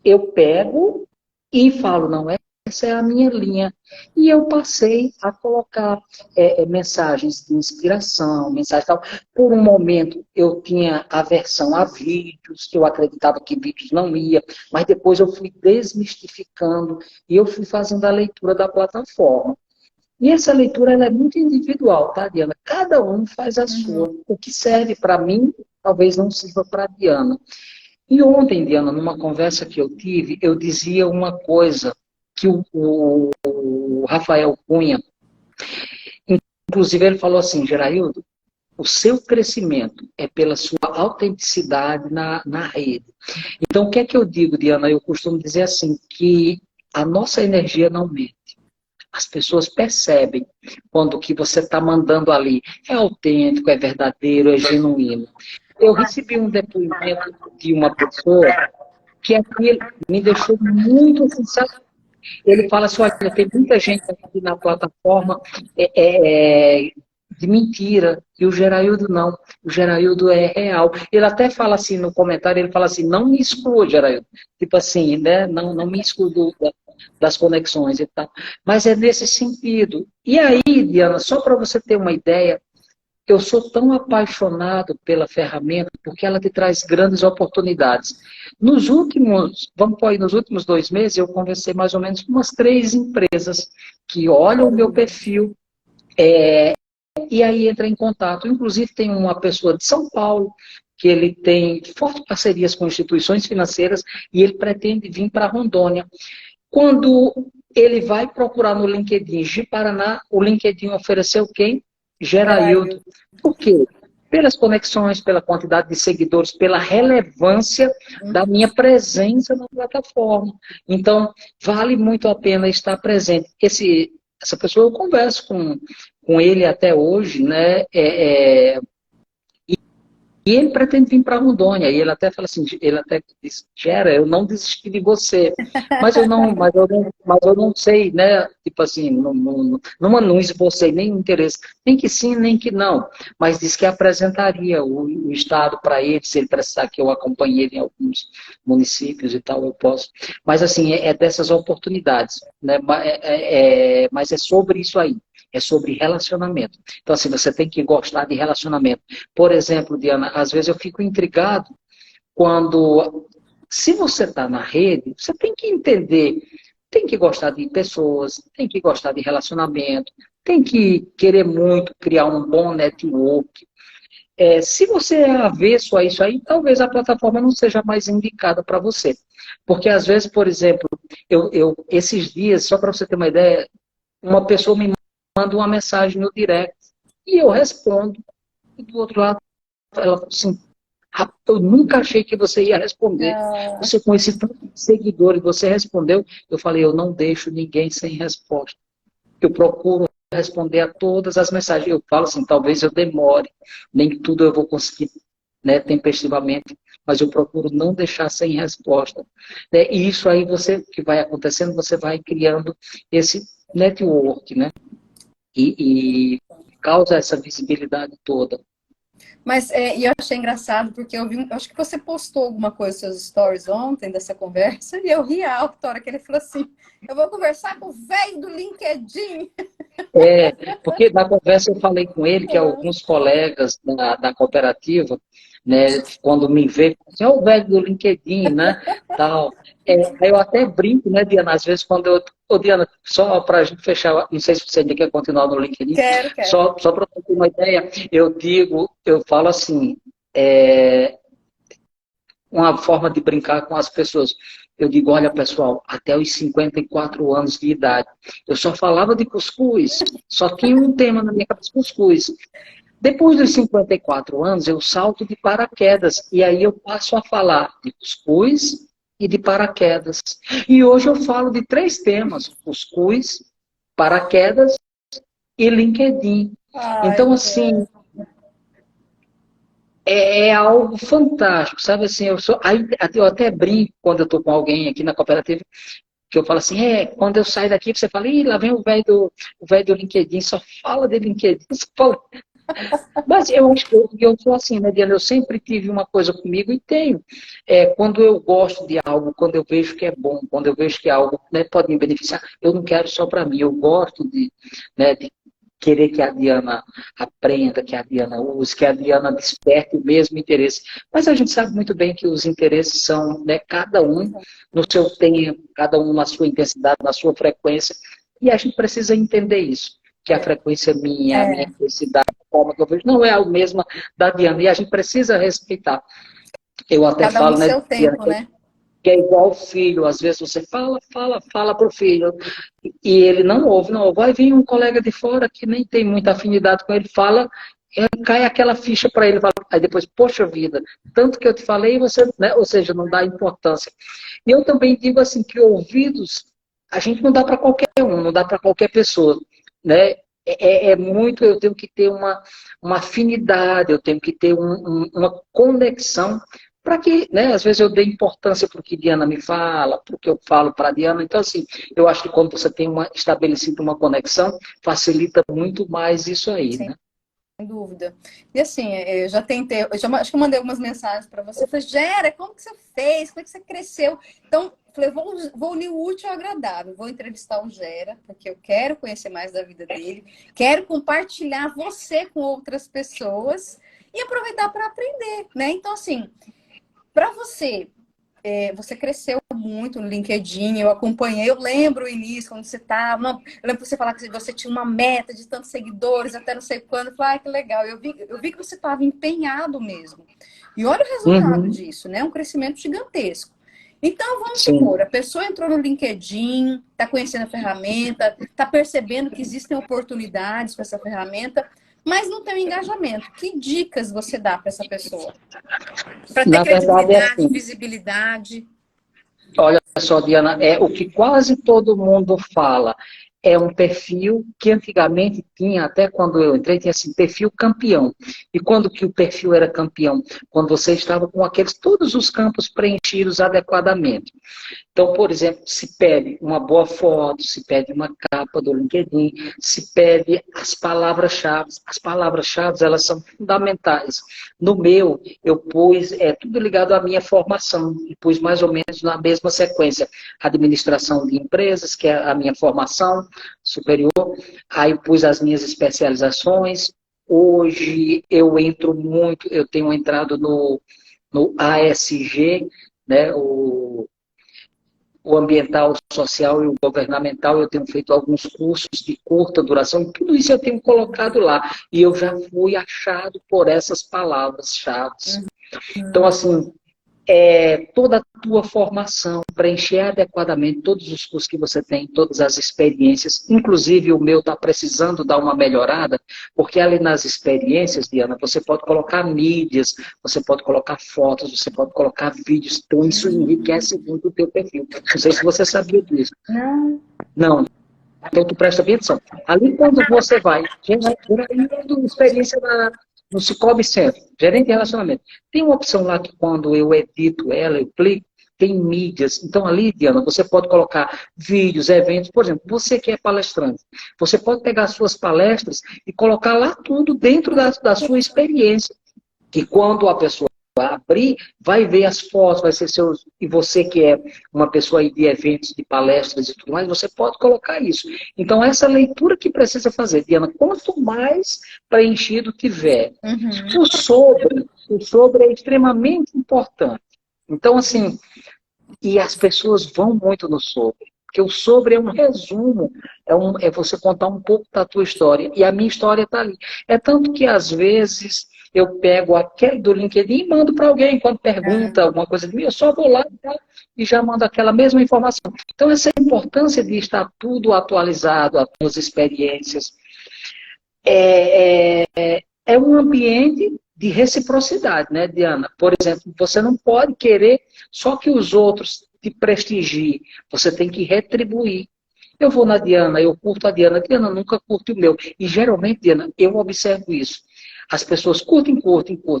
eu pego e falo, não, essa é a minha linha. E eu passei a colocar mensagens de inspiração, mensagens tal. Por um momento, eu tinha aversão a vídeos, eu acreditava que vídeos não ia, mas depois eu fui desmistificando e eu fui fazendo a leitura da plataforma. E essa leitura ela é muito individual, tá, Diana? Cada um faz a sua. O que serve para mim talvez não sirva para a Diana. E ontem, Diana, numa conversa que eu tive, eu dizia uma coisa que o Rafael Cunha, inclusive ele falou assim, Geraildo, o seu crescimento é pela sua autenticidade na rede. Então, o que é que eu digo, Diana? Eu costumo dizer assim, que a nossa energia não mente. As pessoas percebem quando o que você está mandando ali é autêntico, é verdadeiro, é genuíno. Eu recebi um depoimento de uma pessoa que aqui me deixou muito assim, sabe? Ele fala assim, olha, tem muita gente aqui na plataforma de mentira, e o Geraildo não. O Geraildo é real. Ele até fala assim no comentário, ele fala assim, não me exclua, Geraildo. Tipo assim, né? Não me exclua das conexões e tal. Mas é nesse sentido. E aí, Diana, só para você ter uma ideia, eu sou tão apaixonado pela ferramenta porque ela te traz grandes oportunidades. Vamos pôr aí, nos últimos 2 meses, eu conversei mais ou menos com umas 3 empresas que olham o meu perfil e aí entra em contato. Inclusive tem uma pessoa de São Paulo que ele tem fortes parcerias com instituições financeiras e ele pretende vir para Rondônia. Quando ele vai procurar no LinkedIn de Paraná, o LinkedIn ofereceu quem? Geraildo. Por quê? Pelas conexões, pela quantidade de seguidores, pela relevância da minha presença na plataforma. Então, vale muito a pena estar presente. Essa pessoa eu converso com ele até hoje, né? E ele pretende vir para Rondônia. E ele até fala assim, ele até disse, Gera, eu não desisti de você. Mas eu não sei, né? Tipo assim, não esbocei nem interesse, nem que sim, nem que não. Mas disse que apresentaria o Estado para ele, se ele precisar que eu acompanhe ele em alguns municípios e tal, eu posso. Mas assim, é dessas oportunidades, né? Mas é sobre isso aí. É sobre relacionamento. Então, assim, você tem que gostar de relacionamento. Por exemplo, Diana, às vezes eu fico intrigado quando, se você está na rede, você tem que entender, tem que gostar de pessoas, tem que gostar de relacionamento, tem que querer muito criar um bom network. Se você é avesso a isso aí, talvez a plataforma não seja mais indicada para você. Porque às vezes, por exemplo, esses dias, só para você ter uma ideia, uma pessoa me manda uma mensagem no direct e eu respondo. E do outro lado, ela fala assim, eu nunca achei que você ia responder. Você com esse tanto de seguidores, você respondeu. Eu falei, eu não deixo ninguém sem resposta. Eu procuro responder a todas as mensagens. Eu falo assim, talvez eu demore, nem tudo eu vou conseguir, né, tempestivamente, mas eu procuro não deixar sem resposta. E isso aí, que vai acontecendo, você vai criando esse network, né? E causa essa visibilidade toda. Mas e eu achei engraçado, porque eu acho que você postou alguma coisa nos seus stories ontem dessa conversa, e eu ri alto a hora que ele falou assim, eu vou conversar com o velho do LinkedIn. Porque na conversa eu falei com ele que alguns colegas da cooperativa, né, quando me vê, assim, o velho do LinkedIn, né, tal. Aí eu até brinco, né, Diana, às vezes quando Diana, só para a gente fechar, não sei se você ainda quer continuar no LinkedIn, Quero. só para ter uma ideia, eu falo assim, uma forma de brincar com as pessoas. Eu digo, olha pessoal, até os 54 anos de idade, eu só falava de cuscuz, só tinha um tema na minha cabeça, cuscuz. Depois dos 54 anos, eu salto de paraquedas, e aí eu passo a falar de cuscuz e de paraquedas. E hoje eu falo de 3 temas, cuscuz, paraquedas e LinkedIn. Então, assim, é algo fantástico, sabe assim, eu até brinco quando eu estou com alguém aqui na cooperativa, que eu falo assim, quando eu saio daqui, você fala, lá vem o velho do LinkedIn, só fala de LinkedIn, só fala. Mas eu acho que eu sou assim, né, Diana? Eu sempre tive uma coisa comigo e tenho. Quando eu gosto de algo, quando eu vejo que é bom, quando eu vejo que algo, né, pode me beneficiar, eu não quero só para mim, eu gosto né, de querer que a Diana aprenda, que a Diana use, que a Diana desperte o mesmo interesse. Mas a gente sabe muito bem que os interesses são, né, cada um no seu tempo, cada um na sua intensidade, na sua frequência, e a gente precisa entender isso, que a frequência minha, a minha intensidade forma que eu vejo não é a mesma da Diana, e a gente precisa respeitar. Eu até Cada um falo, no né, seu Diana, tempo, né? que é igual o filho, às vezes você fala para o filho, e ele não ouve, não ouve. Vai vir um colega de fora que nem tem muita afinidade com ele, fala, cai aquela ficha para ele, aí depois, poxa vida, tanto que eu te falei, você, né, ou seja, não dá importância. E eu também digo assim, que ouvidos, a gente não dá para qualquer um, não dá para qualquer pessoa, né? É muito, eu tenho que ter uma afinidade, eu tenho que ter uma conexão para que, né, às vezes eu dê importância para o que Diana me fala, para o que eu falo para a Diana. Então, assim, eu acho que quando você tem estabelecido uma conexão, facilita muito mais isso aí, Sem né? dúvida. E assim, eu já tentei, acho que eu mandei algumas mensagens para você. Eu falei, Gera, como que você fez? Como é que você cresceu? Então, falei, vou unir o útil ao agradável. Vou entrevistar o Gera, porque eu quero conhecer mais da vida dele. Quero compartilhar você com outras pessoas e aproveitar para aprender, né? Então, assim, para você, você cresceu muito no LinkedIn, eu acompanhei, eu lembro o início, quando você estava, eu lembro você falar que você tinha uma meta de tantos seguidores, até não sei quando, eu falei, que legal, eu vi que você estava empenhado mesmo. E olha o resultado Uhum, disso, né? Um crescimento gigantesco. Então, vamos sim. supor, a pessoa entrou no LinkedIn, está conhecendo a ferramenta, está percebendo que existem oportunidades com essa ferramenta, mas não tem um engajamento. Que dicas você dá para essa pessoa? Para ter Na verdade é credibilidade, assim. visibilidade. Olha só, Diana, é o que quase todo mundo fala. É um perfil que antigamente tinha, até quando eu entrei, tinha assim, perfil campeão. E quando que o perfil era campeão? Quando você estava com todos os campos preenchidos adequadamente. Então, por exemplo, se pede uma boa foto, se pede uma capa do LinkedIn, se pede as palavras-chave. As palavras-chave, elas são fundamentais. No meu, eu pus tudo ligado à minha formação, e pus mais ou menos na mesma sequência. Administração de empresas, que é a minha formação superior, aí pus as minhas especializações. Hoje eu entro muito, eu tenho entrado no ASG, né, o ambiental, o social e o governamental, eu tenho feito alguns cursos de curta duração, tudo isso eu tenho colocado lá, e eu já fui achado por essas palavras-chave. Então, assim, toda a tua formação, preencher adequadamente todos os cursos que você tem, todas as experiências, inclusive o meu está precisando dar uma melhorada, porque ali nas experiências, Diana, você pode colocar mídias, você pode colocar fotos, você pode colocar vídeos, então isso enriquece muito o teu perfil. Não sei se você sabia disso. Não. Não. Então, tu presta bem atenção. Ali, quando você vai, experiência no Cicobi Centro, gerente de relacionamento, tem uma opção lá que quando eu edito ela, eu clico, tem mídias. Então, ali, Diana, você pode colocar vídeos, eventos. Por exemplo, você que é palestrante, você pode pegar suas palestras e colocar lá tudo dentro da sua experiência. Que quando a pessoa abrir, vai ver as fotos, vai ser seus. E você que é uma pessoa aí de eventos, de palestras e tudo mais, você pode colocar isso. Então, essa leitura que precisa fazer, Diana, quanto mais preenchido tiver, Uhum. o sobre é extremamente importante. Então, assim, e as pessoas vão muito no sobre. Porque o sobre é um resumo, é você contar um pouco da tua história. E a minha história está ali. É tanto que, às vezes, eu pego aquele do LinkedIn e mando para alguém, quando pergunta alguma coisa de mim, eu só vou lá e já mando aquela mesma informação. Então, essa importância de estar tudo atualizado, as tuas experiências, é um ambiente de reciprocidade, né, Diana? Por exemplo, você não pode querer só que os outros te prestigiem, você tem que retribuir. Eu vou na Diana, eu curto a Diana nunca curte o meu. E geralmente, Diana, eu observo isso. As pessoas curtem.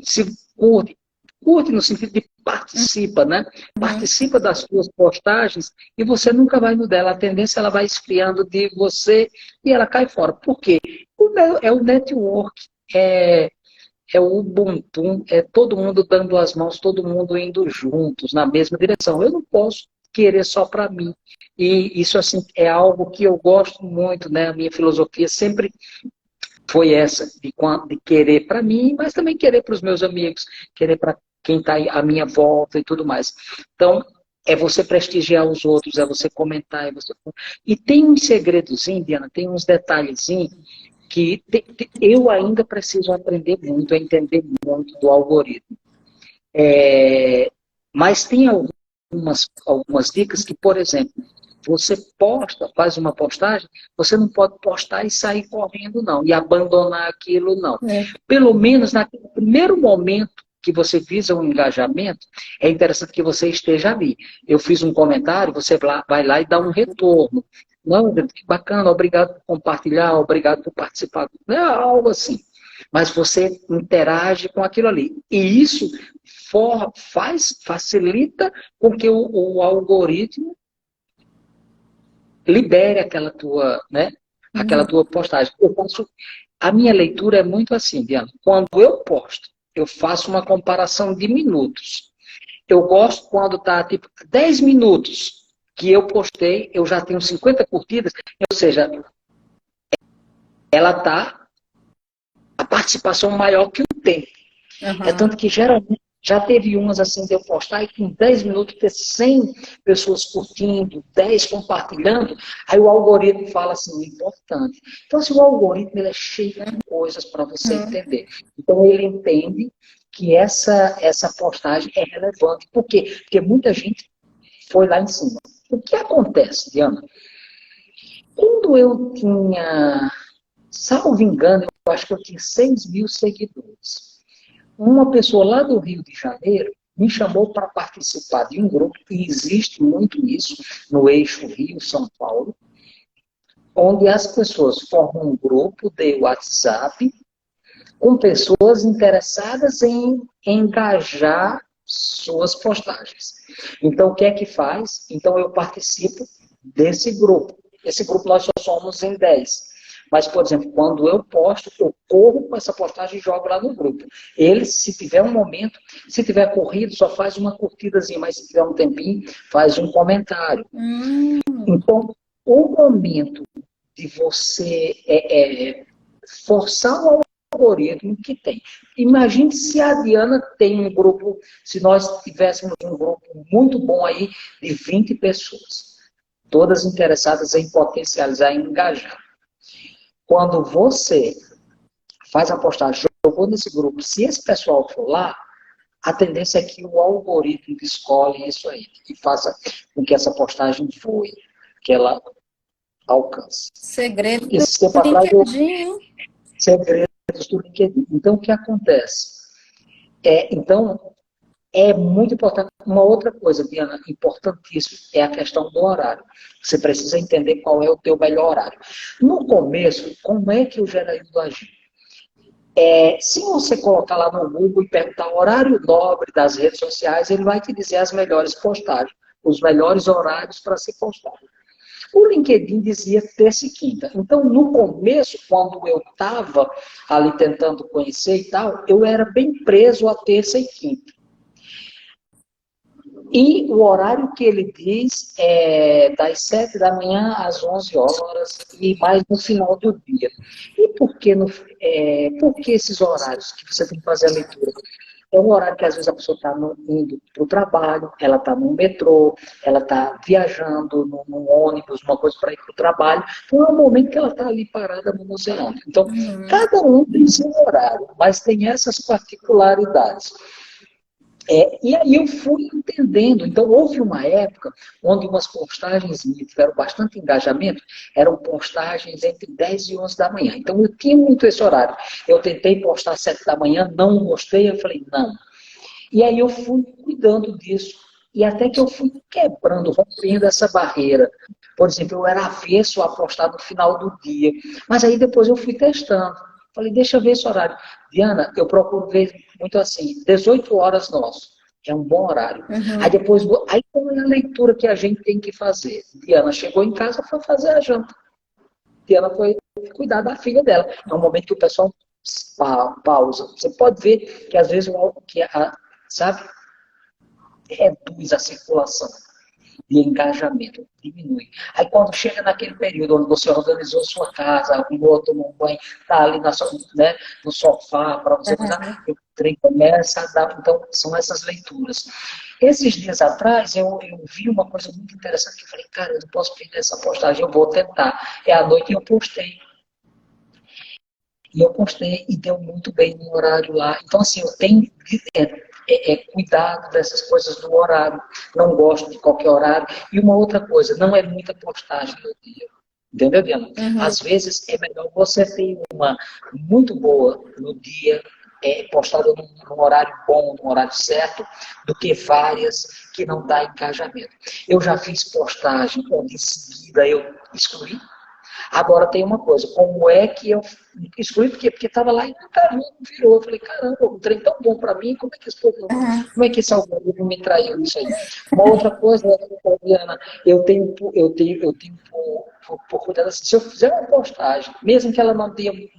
Se curte no sentido de participa, né? Uhum. Participa das suas postagens e você nunca vai no dela. A tendência ela vai esfriando de você e ela cai fora. Por quê? É o network, é o Ubuntu, é todo mundo dando as mãos, todo mundo indo juntos na mesma direção. Eu não posso querer só para mim. E isso assim é algo que eu gosto muito, né? A minha filosofia sempre foi essa, de querer para mim, mas também querer para os meus amigos, querer para quem está à minha volta e tudo mais. Então, é você prestigiar os outros, é você comentar, é você... E tem uns segredozinhos, Diana, tem uns detalhezinhos eu ainda preciso aprender muito, entender muito do algoritmo. Mas tem algumas dicas que, por exemplo, você faz uma postagem, você não pode postar e sair correndo, não, e abandonar aquilo, não. Pelo menos naquele primeiro momento que você visa um engajamento, é interessante que você esteja ali. Eu fiz um comentário, você vai lá e dá um retorno. Não, que bacana, obrigado por compartilhar, obrigado por participar. É algo assim. Mas você interage com aquilo ali. E isso facilita com que o algoritmo libere aquela tua, né, aquela tua postagem. A minha leitura é muito assim, Diana. Quando eu posto, eu faço uma comparação de minutos. Eu gosto quando está tipo 10 minutos que eu postei, eu já tenho 50 curtidas, ou seja, ela está a participação maior que o tempo. É tanto que geralmente já teve umas assim de eu postar e com 10 minutos ter 100 pessoas curtindo, 10 compartilhando, aí o algoritmo fala assim, importante. Então, assim, o algoritmo ele é cheio de coisas para você entender. Então, ele entende que essa postagem é relevante. Por quê? Porque muita gente foi lá em cima. O que acontece, Diana? Quando eu tinha, salvo engano, eu acho que eu tinha 6 mil seguidores. Uma pessoa lá do Rio de Janeiro me chamou para participar de um grupo, e existe muito isso no eixo Rio-São Paulo, onde as pessoas formam um grupo de WhatsApp com pessoas interessadas em engajar suas postagens. Então, o que é que faz? Então, eu participo desse grupo. Esse grupo nós só somos em 10. Mas, por exemplo, quando eu posto, eu corro com essa postagem e jogo lá no grupo. Ele, se tiver um momento, se tiver corrido, só faz uma curtidazinha, mas se tiver um tempinho, faz um comentário. Então, o momento de você forçar o algoritmo que tem. Imagine se a Diana tem um grupo, se nós tivéssemos um grupo muito bom aí de 20 pessoas, todas interessadas em potencializar e engajar. Quando você faz a postagem, jogou nesse grupo, se esse pessoal for lá, a tendência é que o algoritmo escolhe isso aí e faça com que essa postagem voe, que ela alcance. Segredo do Esse tempo atrás, segredos do LinkedIn. Então, o que acontece? Então, é muito importante. Uma outra coisa, Diana, importantíssima, é a questão do horário. Você precisa entender qual é o teu melhor horário. No começo, como é que o Geraildo agiu? Se você colocar lá no Google e perguntar o horário nobre das redes sociais, ele vai te dizer as melhores postagens, os melhores horários para se postar. O LinkedIn dizia terça e quinta. Então, no começo, quando eu estava ali tentando conhecer e tal, eu era bem preso a terça e quinta. E o horário que ele diz é das 7 da manhã às 11 horas e mais no final do dia. E por que esses horários que você tem que fazer a leitura? É um horário que às vezes a pessoa está indo para o trabalho, ela está no metrô, ela está viajando no ônibus, uma coisa para ir para o trabalho. Então é um momento que ela está ali parada no museu. Então, cada um tem seu horário, mas tem essas particularidades. E aí eu fui entendendo. Então, houve uma época onde umas postagens minhas tiveram bastante engajamento, eram postagens entre 10 e 11 da manhã. Então, eu tinha muito esse horário. Eu tentei postar às 7 da manhã, não gostei, eu falei, não. E aí eu fui cuidando disso. E até que eu fui quebrando, rompendo essa barreira. Por exemplo, eu era avesso a postar no final do dia. Mas aí depois eu fui testando. Falei, deixa eu ver esse horário. Diana, eu procuro ver muito assim, 18 horas nosso. É um bom horário. Aí depois, aí qual é a leitura que a gente tem que fazer? Diana chegou em casa, foi fazer a janta. Diana foi cuidar da filha dela. É um momento que o pessoal pausa. Você pode ver que às vezes, sabe, reduz a circulação de engajamento, diminui. Aí quando chega naquele período onde você organizou sua casa, arrumou, tomou um banho, está ali no sofá para você usar, o trem começa a dar. Então, são essas leituras. Esses dias atrás, eu vi uma coisa muito interessante, que eu falei, cara, eu não posso perder essa postagem, eu vou tentar. À noite eu postei. E eu postei e deu muito bem no horário lá. Então, assim, eu tenho cuidado dessas coisas do horário. Não gosto de qualquer horário. E uma outra coisa, não é muita postagem no dia. Entendeu, Diana? Uhum. Às vezes é melhor você ter uma muito boa no dia, postada num horário bom, num horário certo, do que várias que não dá engajamento. Eu já fiz postagem onde em seguida eu excluí. Agora tem uma coisa, como é que eu excluí? Porque estava lá e não virou. Eu falei, caramba, um trem tão bom para mim, como é que esse povo, Uhum. como é que esse algoritmo me traiu isso aí? Uma outra coisa, Diana, eu tenho por cuidado assim, se eu fizer uma postagem, mesmo que ela não dê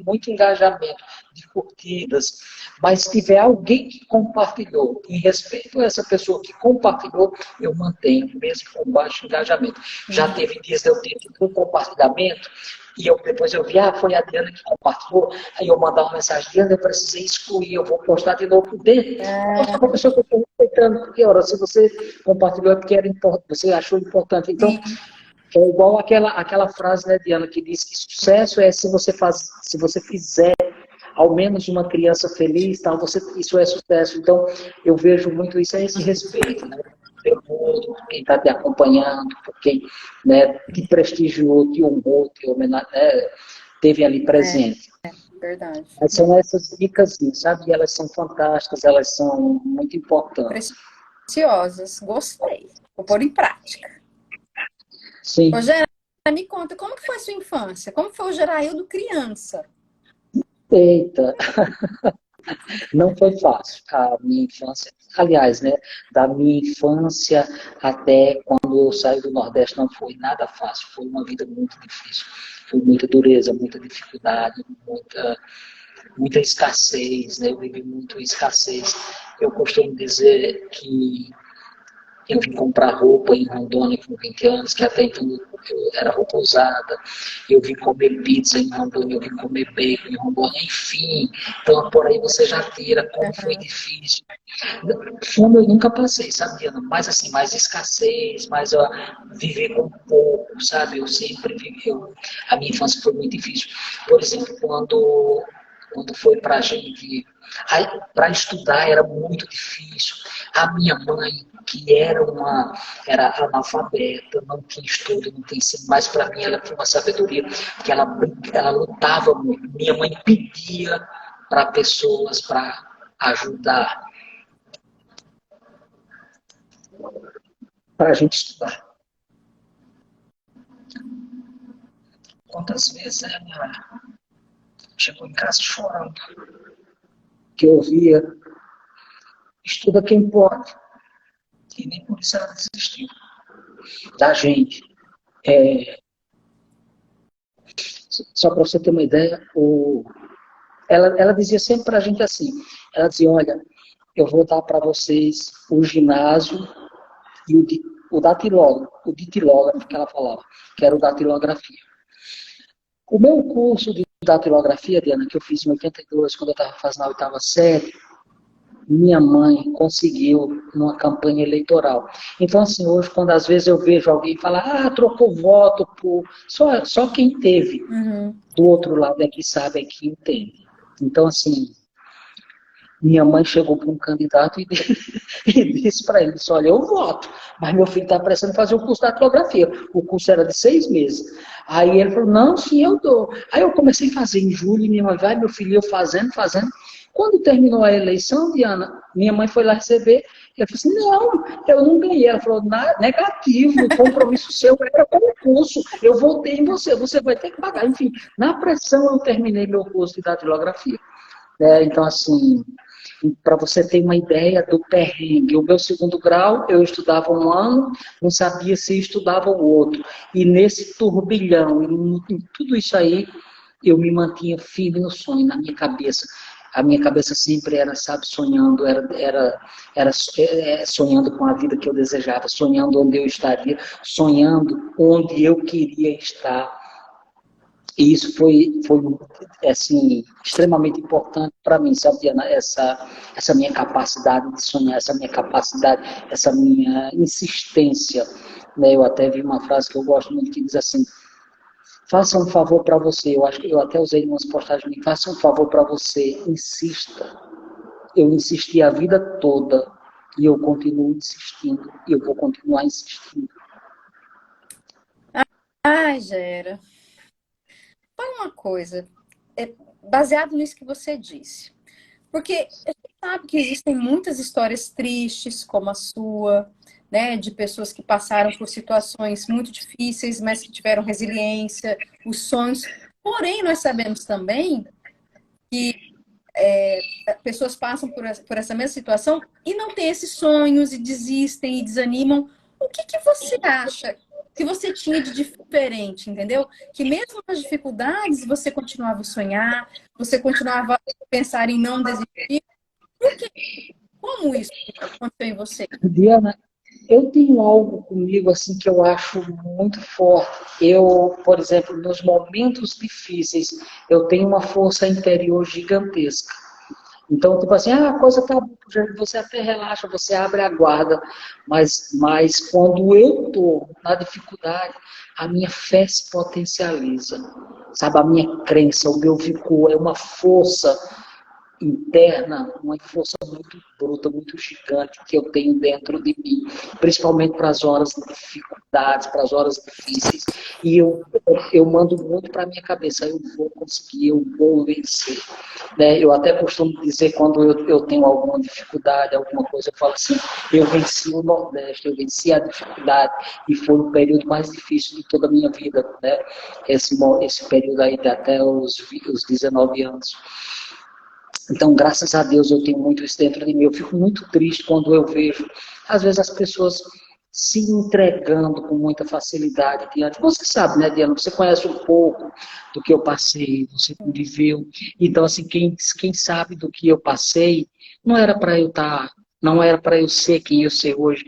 muito engajamento de curtidas, mas se tiver alguém que compartilhou, em respeito a essa pessoa que compartilhou, eu mantenho, mesmo com baixo engajamento. Já teve dias de eu ter tido um compartilhamento, e depois eu vi, foi a Diana que compartilhou, aí eu mandar uma mensagem, Diana, eu precisei excluir, eu vou postar de novo dentro. Postar para a pessoa que eu estou respeitando, porque, ora, se você compartilhou é porque era importante, você achou importante. Então, Sim. é igual aquela frase, né, Diana, que diz que sucesso é se você fizer ao menos uma criança feliz, tal, isso é sucesso. Então, eu vejo muito isso a esse respeito, né? Por quem está te acompanhando, por quem, né, te prestigiou, te honrou, teve ali presente. Verdade. Mas são essas dicas, sabe? E elas são fantásticas, elas são muito importantes. Preciosas. Gostei. Vou pôr em prática. Sim. Rogério, me conta, como que foi a sua infância? Como foi o Geraildo criança? Eita, não foi fácil a minha infância. Aliás, né, da minha infância até quando eu saí do Nordeste não foi nada fácil. Foi uma vida muito difícil. Foi muita dureza, muita dificuldade, muita escassez, né? Eu vivi muito escassez. Eu costumo dizer que eu vim comprar roupa em Rondônia com 20 anos, que até então era roupa usada. Eu vim comer pizza em Rondônia, eu vim comer bacon em Rondônia, enfim. Então, por aí você já tira como foi difícil. Fome eu nunca passei, sabe, Diana? Mais assim, mais escassez, mais viver com pouco, sabe? Eu sempre vivi, a minha infância foi muito difícil. Por exemplo, quando foi para a gente, para estudar era muito difícil. A minha mãe, que era analfabeta, não tinha estudo, não tinha ensino, mas para mim ela tinha uma sabedoria, porque ela lutava muito. Minha mãe pedia para pessoas para ajudar, para a gente estudar. Quantas vezes ela chegou em casa chorando, que eu via, estuda quem pode, e nem por isso ela desistiu da gente. Só para você ter uma ideia, ela dizia sempre para a gente assim, ela dizia, olha, eu vou dar para vocês o ginásio e o datilógrafo que ela falava, que era o datilografia. O meu curso de datilografia, Diana, que eu fiz em 82, quando eu estava fazendo a oitava série, minha mãe conseguiu numa campanha eleitoral. Então, assim, hoje, quando às vezes eu vejo alguém falar, trocou voto por... Só quem teve do outro lado é que sabe, é que entende. Então, assim, minha mãe chegou para um candidato e disse para ele, disse, olha, eu voto, mas meu filho está precisando fazer o curso de datilografia. O curso era de 6 meses. Aí ele falou, não, sim, eu dou. Aí eu comecei a fazer em julho, minha mãe vai, meu filho, eu fazendo. Quando terminou a eleição, Diana, minha mãe foi lá receber, ela falou assim, não, eu não ganhei. Ela falou, negativo, o compromisso seu era com o curso, eu votei em você, você vai ter que pagar. Enfim, na pressão eu terminei meu curso de datilografia. Então, assim, para você ter uma ideia do perrengue, o meu segundo grau, eu estudava um ano, não sabia se estudava o outro. E nesse turbilhão, em tudo isso aí, eu me mantinha firme no sonho, na minha cabeça. A minha cabeça sempre era, sabe, sonhando, era sonhando com a vida que eu desejava, sonhando onde eu estaria, sonhando onde eu queria estar. E isso foi assim, extremamente importante para mim, sabe, Diana? Essa minha capacidade de sonhar, essa minha capacidade, essa minha insistência. Né? Eu até vi uma frase que eu gosto muito que diz assim, Faça um favor para você. Eu acho que eu até usei em umas postagens. Faça um favor para você. Insista. Eu insisti a vida toda e eu continuo insistindo. E eu vou continuar insistindo. Ai, Gera, fala uma coisa, baseado nisso que você disse. Porque a gente sabe que existem muitas histórias tristes, como a sua, né, de pessoas que passaram por situações muito difíceis, mas que tiveram resiliência, os sonhos. Porém, nós sabemos também que pessoas passam por essa mesma situação e não têm esses sonhos e desistem e desanimam. O que você acha que você tinha de diferente, entendeu? Que mesmo nas dificuldades você continuava a sonhar, você continuava a pensar em não desistir. Por quê? Como isso aconteceu em você? Diana, eu tenho algo comigo assim que eu acho muito forte. Eu, por exemplo, nos momentos difíceis, eu tenho uma força interior gigantesca. Então, tipo assim, a coisa tá, você até relaxa, você abre a guarda, mas quando eu estou na dificuldade, a minha fé se potencializa, sabe? A minha crença, o meu vigor, é uma força interna, uma força muito bruta, muito gigante que eu tenho dentro de mim, principalmente para as horas de dificuldades, para as horas difíceis. E eu mando muito para a minha cabeça, eu vou conseguir, eu vou vencer. Né? Eu até costumo dizer, quando eu tenho alguma dificuldade, alguma coisa, eu falo assim, eu venci o Nordeste, eu venci a dificuldade, e foi o período mais difícil de toda a minha vida, né? Esse período aí de até os 19 anos. Então, graças a Deus, eu tenho muito isso dentro de mim. Eu fico muito triste quando eu vejo, às vezes, as pessoas se entregando com muita facilidade diante. Você sabe, né, Diana? Você conhece um pouco do que eu passei, você viveu. Então, assim, quem sabe do que eu passei, não era para eu estar, não era para eu ser quem eu sei hoje,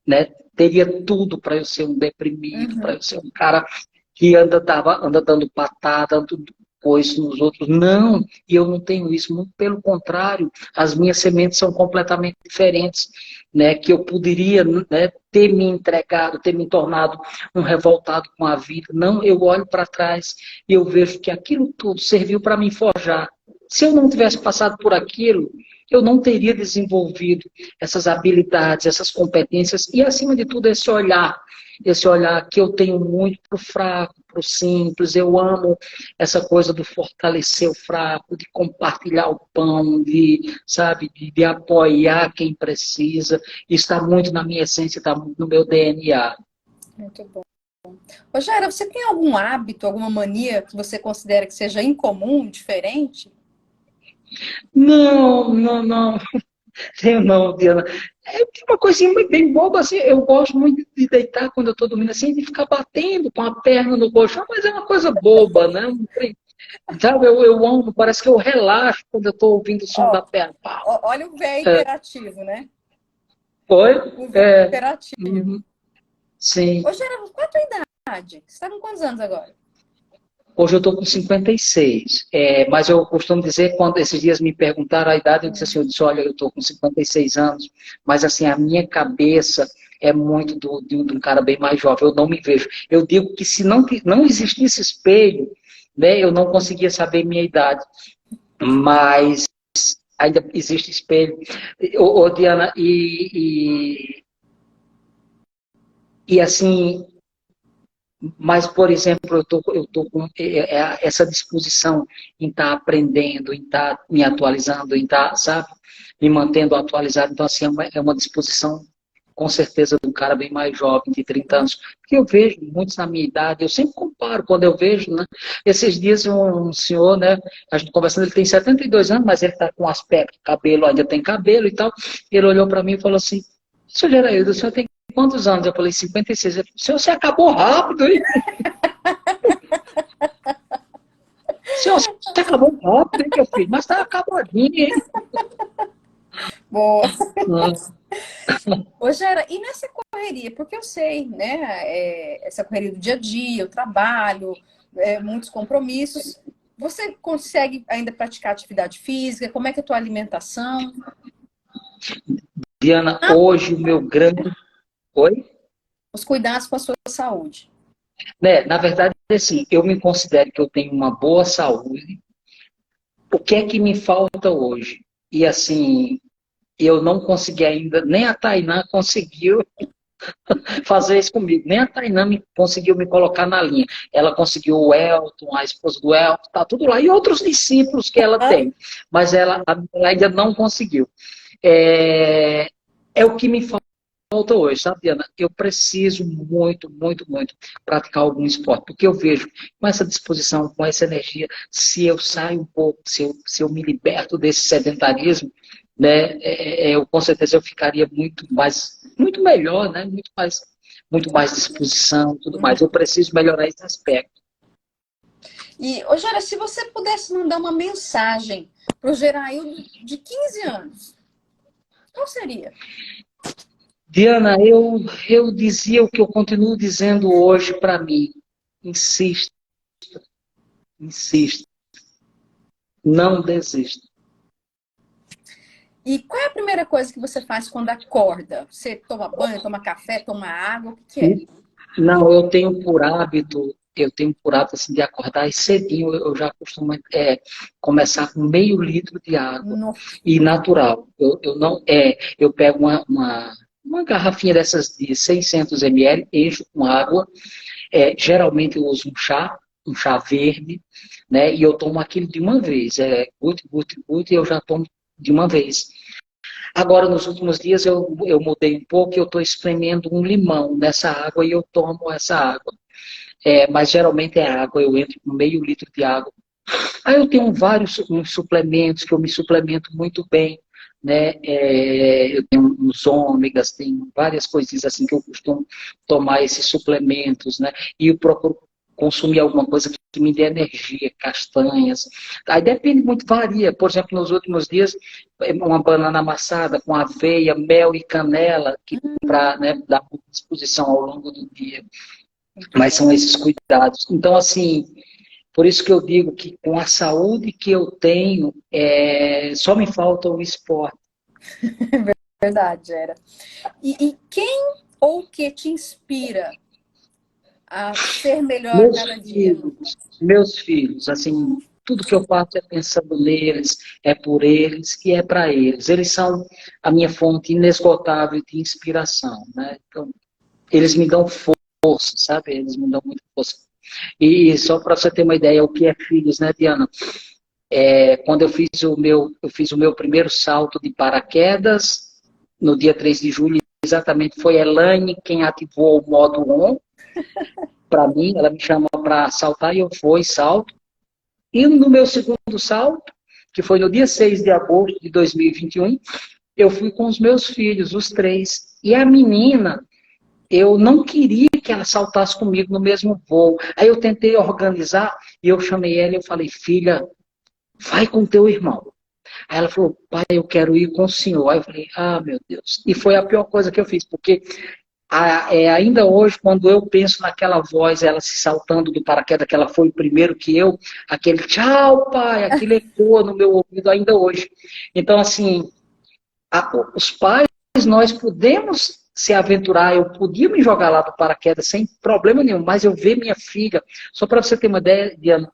né? Teria tudo para eu ser um deprimido, para eu ser um cara que anda dando patada, anda coisa nos outros. Não, e eu não tenho isso, muito pelo contrário, as minhas sementes são completamente diferentes, né, que eu poderia, né, ter me entregado, ter me tornado um revoltado com a vida. Não, eu olho para trás e eu vejo que aquilo tudo serviu para me forjar. Se eu não tivesse passado por aquilo, eu não teria desenvolvido essas habilidades, essas competências e, acima de tudo, esse olhar que eu tenho muito para o fraco, para o simples. Eu amo essa coisa do fortalecer o fraco, de compartilhar o pão, sabe, de apoiar quem precisa. Isso está muito na minha essência, está muito no meu DNA. Muito bom. Rogério, você tem algum hábito, alguma mania que você considera que seja incomum, diferente? Não, não, não. Tenho não, Diana. É uma coisinha bem boba, assim, eu gosto muito de deitar quando eu estou dormindo, assim, de ficar batendo com a perna no colchão, mas é uma coisa boba, né? Sabe, eu amo, parece que eu relaxo quando eu estou ouvindo o som da perna. Pau. Olha o véio hiperativo, né? Oi? O véio hiperativo. Sim. Ô, Geraldo, qual é a tua idade? Você está com quantos anos agora? Hoje eu estou com 56, mas eu costumo dizer, quando esses dias me perguntaram a idade, eu disse, olha, eu estou com 56 anos, mas assim, a minha cabeça é muito de um cara bem mais jovem, eu não me vejo. Eu digo que se não existisse espelho, né, eu não conseguia saber minha idade, mas ainda existe espelho. Diana, e assim, mas, por exemplo, eu tô com essa disposição em estar aprendendo, em estar me atualizando, em estar, sabe, me mantendo atualizado. Então, assim, é uma disposição, com certeza, de um cara bem mais jovem, de 30 anos. Porque eu vejo muitos na minha idade, eu sempre comparo quando eu vejo, né? Esses dias um senhor, né, a gente conversando, ele tem 72 anos, mas ele está com aspecto, cabelo, ainda tem cabelo e tal. Ele olhou para mim e falou assim, senhor Geraildo, o senhor tem quantos anos? Eu falei, 56. Ele falou, senhor, você acabou rápido, hein? Senhor, você acabou rápido, hein, meu filho? Mas tá acabadinho, hein? Boa. Ô, Gera, e nessa correria? Porque eu sei, né? Essa correria do dia a dia, o trabalho, muitos compromissos. Você consegue ainda praticar atividade física? Como é que é a tua alimentação? Diana, hoje o meu grande... Oi? Os cuidados com a sua saúde. Né? Na verdade, assim, eu me considero que eu tenho uma boa saúde. O que é que me falta hoje? E assim, eu não consegui ainda, nem a Tainá conseguiu fazer isso comigo, nem a Tainá conseguiu me colocar na linha. Ela conseguiu o Elton, a esposa do Elton, tá tudo lá, e outros discípulos que ela tem, mas ela ainda não conseguiu. É, é o que me falta hoje, sabe, Diana? Eu preciso muito, muito, muito praticar algum esporte, porque eu vejo com essa disposição, com essa energia, se eu saio um pouco, se eu me liberto desse sedentarismo, né, eu com certeza eu ficaria muito melhor, né, muito mais disposição, tudo mais. Eu preciso melhorar esse aspecto. E, Gera, se você pudesse mandar uma mensagem para o Geraildo de 15 anos, qual seria? Diana, eu dizia o que eu continuo dizendo hoje para mim. Insista, insista. Não desista. E qual é a primeira coisa que você faz quando acorda? Você toma banho, toma café, toma água? O que é? Não, eu tenho por hábito assim, de acordar e cedinho, eu já costumo começar com meio litro de água. No... E natural. Eu não, eu pego uma garrafinha dessas de 600 ml, encho com água. Geralmente eu uso um chá verde, né? E eu tomo aquilo de uma vez. Guti, eu já tomo de uma vez. Agora, nos últimos dias, eu mudei um pouco e eu estou espremendo um limão nessa água e eu tomo essa água. Mas geralmente é água, eu entro com meio litro de água. Aí eu tenho vários uns suplementos que eu me suplemento muito bem, né? Eu tenho uns ômegas, tenho várias coisinhas assim que eu costumo tomar esses suplementos, né? E eu procuro consumir alguma coisa que me dê energia, castanhas. Aí depende muito, varia. Por exemplo, nos últimos dias, uma banana amassada com aveia, mel e canela, que para, né, dar disposição ao longo do dia. Mas são esses cuidados. Então, assim, por isso que eu digo que com a saúde que eu tenho, só me falta o esporte. Verdade, Gera. E quem ou o que te inspira a ser melhor a cada dia? Meus filhos, assim, tudo que eu faço é pensando neles, é por eles e é para eles. Eles são a minha fonte inesgotável de inspiração, né? Então, eles me dão força, sabe? Eles me dão muita força. E só para você ter uma ideia, o que é filhos, né, Diana? Quando eu fiz o meu primeiro salto de paraquedas, no dia 3 de julho, exatamente foi Elaine quem ativou o modo on para mim, ela me chamou para saltar e eu fui salto. E no meu segundo salto, que foi no dia 6 de agosto de 2021, eu fui com os meus filhos, os três. E a menina, eu não queria que ela saltasse comigo no mesmo voo. Aí eu tentei organizar e eu chamei ela e eu falei, filha, vai com teu irmão. Aí ela falou, pai, eu quero ir com o senhor. Aí eu falei, meu Deus. E foi a pior coisa que eu fiz, porque ainda hoje, quando eu penso naquela voz, ela se saltando do paraquedas, que ela foi primeiro que eu, aquele tchau, pai, aquilo ecoa no meu ouvido ainda hoje. Então, assim, os pais, nós podemos se aventurar, eu podia me jogar lá do paraquedas sem problema nenhum, mas eu ver minha filha, só para você ter uma ideia, Diana,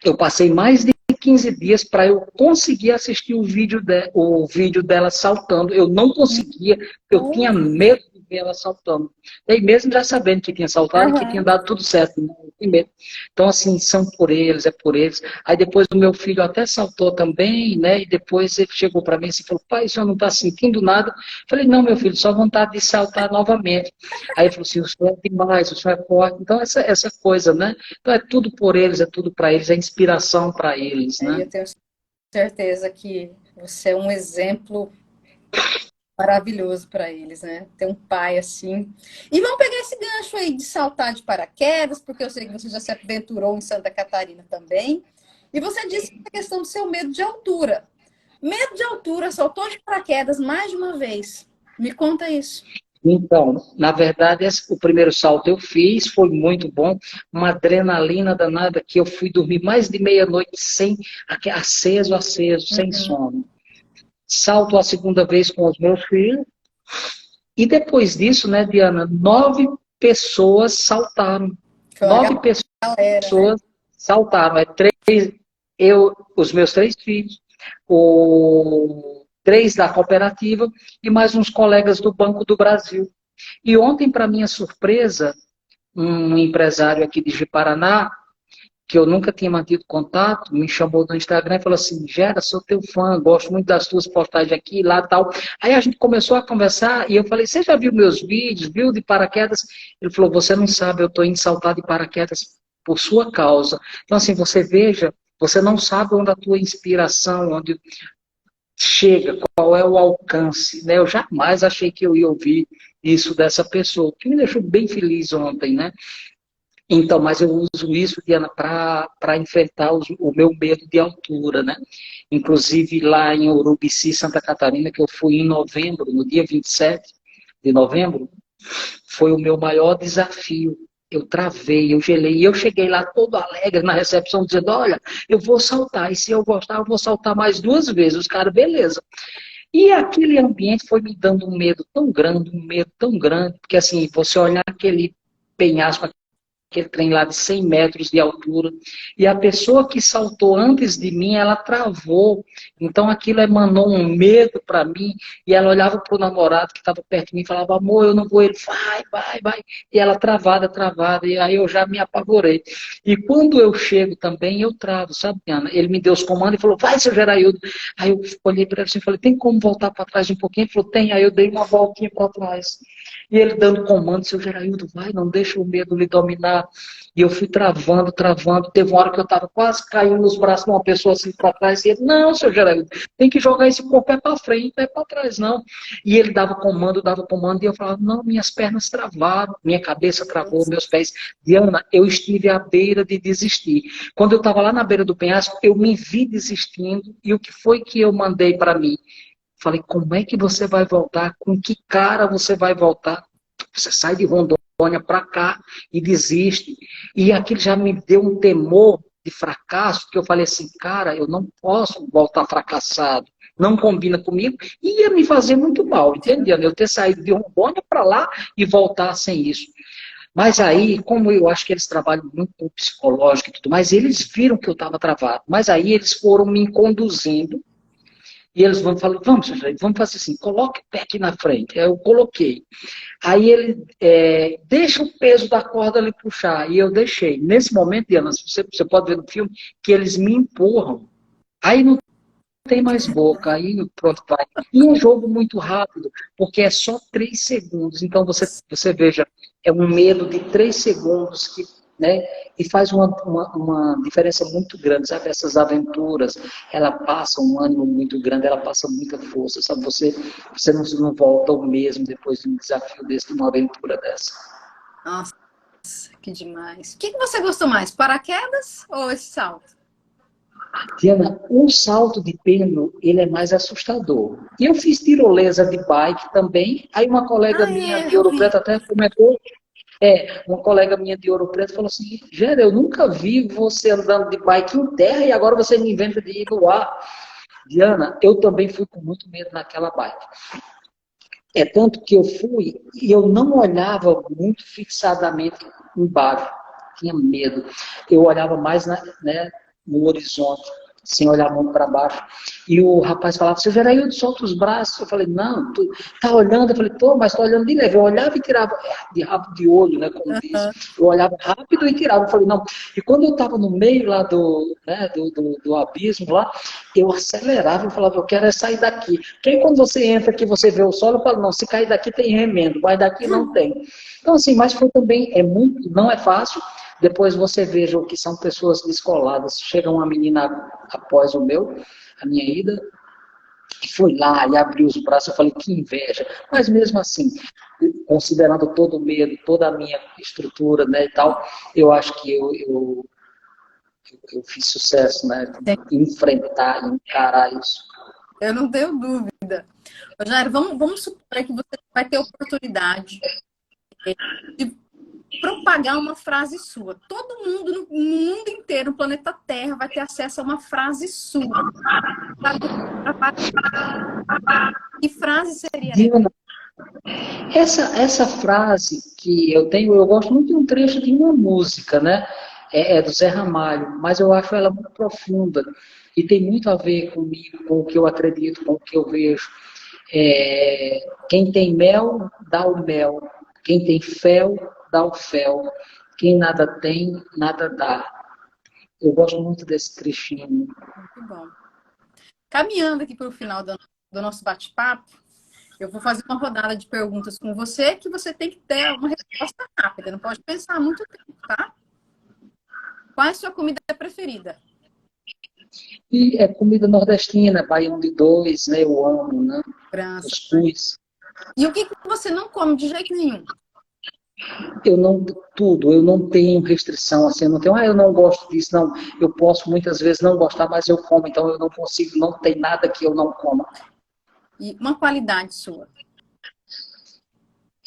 eu passei mais de 15 dias para eu conseguir assistir o vídeo dela saltando. Eu não conseguia, eu tinha medo de ver ela saltando. E mesmo já sabendo que tinha saltado, que tinha dado tudo certo, não tinha medo. Então, assim, são por eles, é por eles. Aí depois o meu filho até saltou também, né? E depois ele chegou para mim e falou, pai, o senhor não está sentindo nada? Eu falei, não, meu filho, só vontade de saltar novamente. Aí ele falou assim, o senhor é demais, o senhor é forte. Então, essa coisa, né? Então, é tudo por eles, é tudo para eles, é inspiração para eles, né? Eu tenho certeza que você é um exemplo maravilhoso para eles, né? Ter um pai assim. E vamos pegar esse gancho aí de saltar de paraquedas, porque eu sei que você já se aventurou em Santa Catarina também. E você disse a questão do seu medo de altura. Medo de altura, saltou de paraquedas mais de uma vez. Me conta isso. Então, na verdade, o primeiro salto eu fiz, foi muito bom, uma adrenalina danada que eu fui dormir mais de meia-noite aceso, sem sono. Salto a segunda vez com os meus filhos, e depois disso, né, Diana, 9 pessoas saltaram. Foi uma 9 galera, né? pessoas saltaram. Os meus 3 filhos, 3 da cooperativa e mais uns colegas do Banco do Brasil. E ontem, para minha surpresa, um empresário aqui de Ji-Paraná, que eu nunca tinha mantido contato, me chamou no Instagram e falou assim: Gera, sou teu fã, gosto muito das tuas postagens aqui, lá e tal. Aí a gente começou a conversar e eu falei: você já viu meus vídeos, viu de paraquedas? Ele falou: você não sabe, eu estou indo saltar de paraquedas por sua causa. Então, assim, você veja, você não sabe onde a tua inspiração, onde chega, qual é o alcance, né? Eu jamais achei que eu ia ouvir isso dessa pessoa, o que me deixou bem feliz ontem, né? Então, mas eu uso isso, Diana, para enfrentar o meu medo de altura, né? Inclusive lá em Urubici, Santa Catarina, que eu fui em novembro, no dia 27 de novembro, foi o meu maior desafio. Eu travei, eu gelei, e eu cheguei lá todo alegre na recepção, dizendo: olha, eu vou saltar, e se eu gostar, eu vou saltar mais 2 vezes. Os caras, beleza. E aquele ambiente foi me dando um medo tão grande, porque assim, você olhar aquele penhasco, aquele trem lá de 100 metros de altura, e a pessoa que saltou antes de mim, ela travou, então aquilo emanou um medo para mim, e ela olhava para o namorado que estava perto de mim e falava: amor, eu não vou. Ele: vai, e ela travada, e aí eu já me apavorei. E quando eu chego também, eu travo, sabe, Ana? Ele me deu os comandos e falou: vai, seu Geraildo. Aí eu olhei para ele assim e falei: tem como voltar para trás um pouquinho? Ele falou: tem. Aí eu dei uma voltinha para trás. E ele dando comando: seu Geraildo, vai, não deixa o medo lhe dominar. E eu fui travando. Teve uma hora que eu estava quase caindo nos braços de uma pessoa assim para trás. E ele: não, seu Geraildo, tem que jogar esse corpo para frente, não é para trás, não. E ele dava comando, e eu falava: não, minhas pernas travaram, minha cabeça travou, meus pés. Diana, eu estive à beira de desistir. Quando eu estava lá na beira do penhasco, eu me vi desistindo. E o que foi que eu mandei para mim? Falei: como é que você vai voltar? Com que cara você vai voltar? Você sai de Rondônia para cá e desiste. E aquilo já me deu um temor de fracasso, que eu falei assim: cara, eu não posso voltar fracassado. Não combina comigo. E ia me fazer muito mal, entendeu? Eu ter saído de Rondônia para lá e voltar sem isso. Mas aí, como eu acho que eles trabalham muito com o psicológico e tudo mais, eles viram que eu estava travado. Mas aí eles foram me conduzindo. E eles vão falar: vamos, vamos fazer assim, coloque o pé aqui na frente. Aí eu coloquei. Aí ele deixa o peso da corda ali puxar. E eu deixei. Nesse momento, Diana, você pode ver no filme que eles me empurram. Aí não tem mais boca. Aí pronto, vai. E um jogo muito rápido, porque é só 3 segundos. Então você veja, é um medo de 3 segundos que, né, e faz uma diferença muito grande, sabe? Essas aventuras, ela passa um ânimo muito grande, ela passa muita força, sabe? Você não volta o mesmo depois de um desafio desse, de uma aventura dessa. Nossa, que demais. O que você gostou mais, paraquedas ou esse salto? Diana, um salto de pêndulo, ele é mais assustador. E eu fiz tirolesa de bike também, aí uma colega minha de Eu Ouro vi. Preto até comentou. Uma colega minha de Ouro Preto falou assim: Gera, eu nunca vi você andando de bike em terra e agora você me inventa de ir no ar. Diana, eu também fui com muito medo naquela bike. É tanto que eu fui e eu não olhava muito fixadamente embaixo. Tinha medo. Eu olhava mais no horizonte, sem olhar muito para baixo. E o rapaz falava: seu Geraildo, solta os braços. Eu falei: não, tu tá olhando. Eu falei: tô, mas tô olhando de leve. Eu olhava e tirava de rabo de olho, né, como diz. Eu olhava rápido e tirava. Eu falei: não. E quando eu estava no meio lá do abismo lá, eu acelerava e falava: eu quero sair daqui. Porque aí quando você entra aqui, você vê o solo, eu falo: não, se cair daqui tem remendo, mas daqui não tem. Então, assim, mas foi também, não é fácil. Depois você veja o que são pessoas descoladas. Chega uma menina após a minha ida, que foi lá e abriu os braços. Eu falei: que inveja. Mas mesmo assim, considerando todo o medo, toda a minha estrutura, né, e tal, eu acho que eu fiz sucesso, né? Enfrentar, encarar isso. Eu não tenho dúvida. Jair, vamos supor que você vai ter oportunidade de propagar uma frase sua. Todo mundo, no mundo inteiro, no planeta Terra, vai ter acesso a uma frase sua. Que frase seria Diana, Essa frase que eu tenho, eu gosto muito de um trecho de uma música, né? É do Zé Ramalho, mas eu acho ela muito profunda e tem muito a ver comigo, com o que eu acredito, com o que eu vejo. Quem tem mel, dá o mel. Quem tem fel, dá o fel. Quem nada tem, nada dá. Eu gosto muito desse trechinho. Muito bom. Caminhando aqui para o final do nosso bate-papo, eu vou fazer uma rodada de perguntas com você que você tem que ter uma resposta rápida, não pode pensar muito tempo, tá? Qual é a sua comida preferida? E é comida nordestina, baião de dois, né? Eu amo, né? França. Cuscuz. E o que você não come de jeito nenhum? Eu não, tudo, eu não tenho restrição, assim, eu não tenho, eu não gosto disso, não. Eu posso muitas vezes não gostar, mas eu como, então eu não consigo, não tem nada que eu não coma. E uma qualidade sua?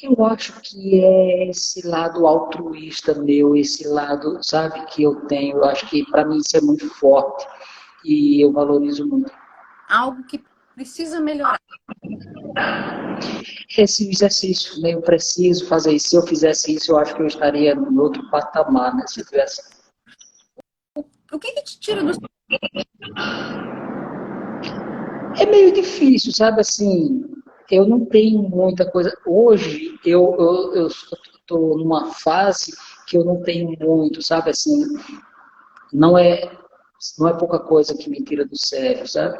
Eu acho que é esse lado altruísta meu, esse lado, sabe, que eu tenho. Eu acho que para mim isso é muito forte e eu valorizo muito. Algo que precisa melhorar. Esse exercício, né, eu preciso fazer isso. Se eu fizesse isso, eu acho que eu estaria em outro patamar, né, se eu tivesse. O que te tira do... É meio difícil, sabe, assim, eu não tenho muita coisa. Hoje, eu estou numa fase que eu não tenho muito, sabe, assim, não é, não é pouca coisa que me tira do sério, sabe?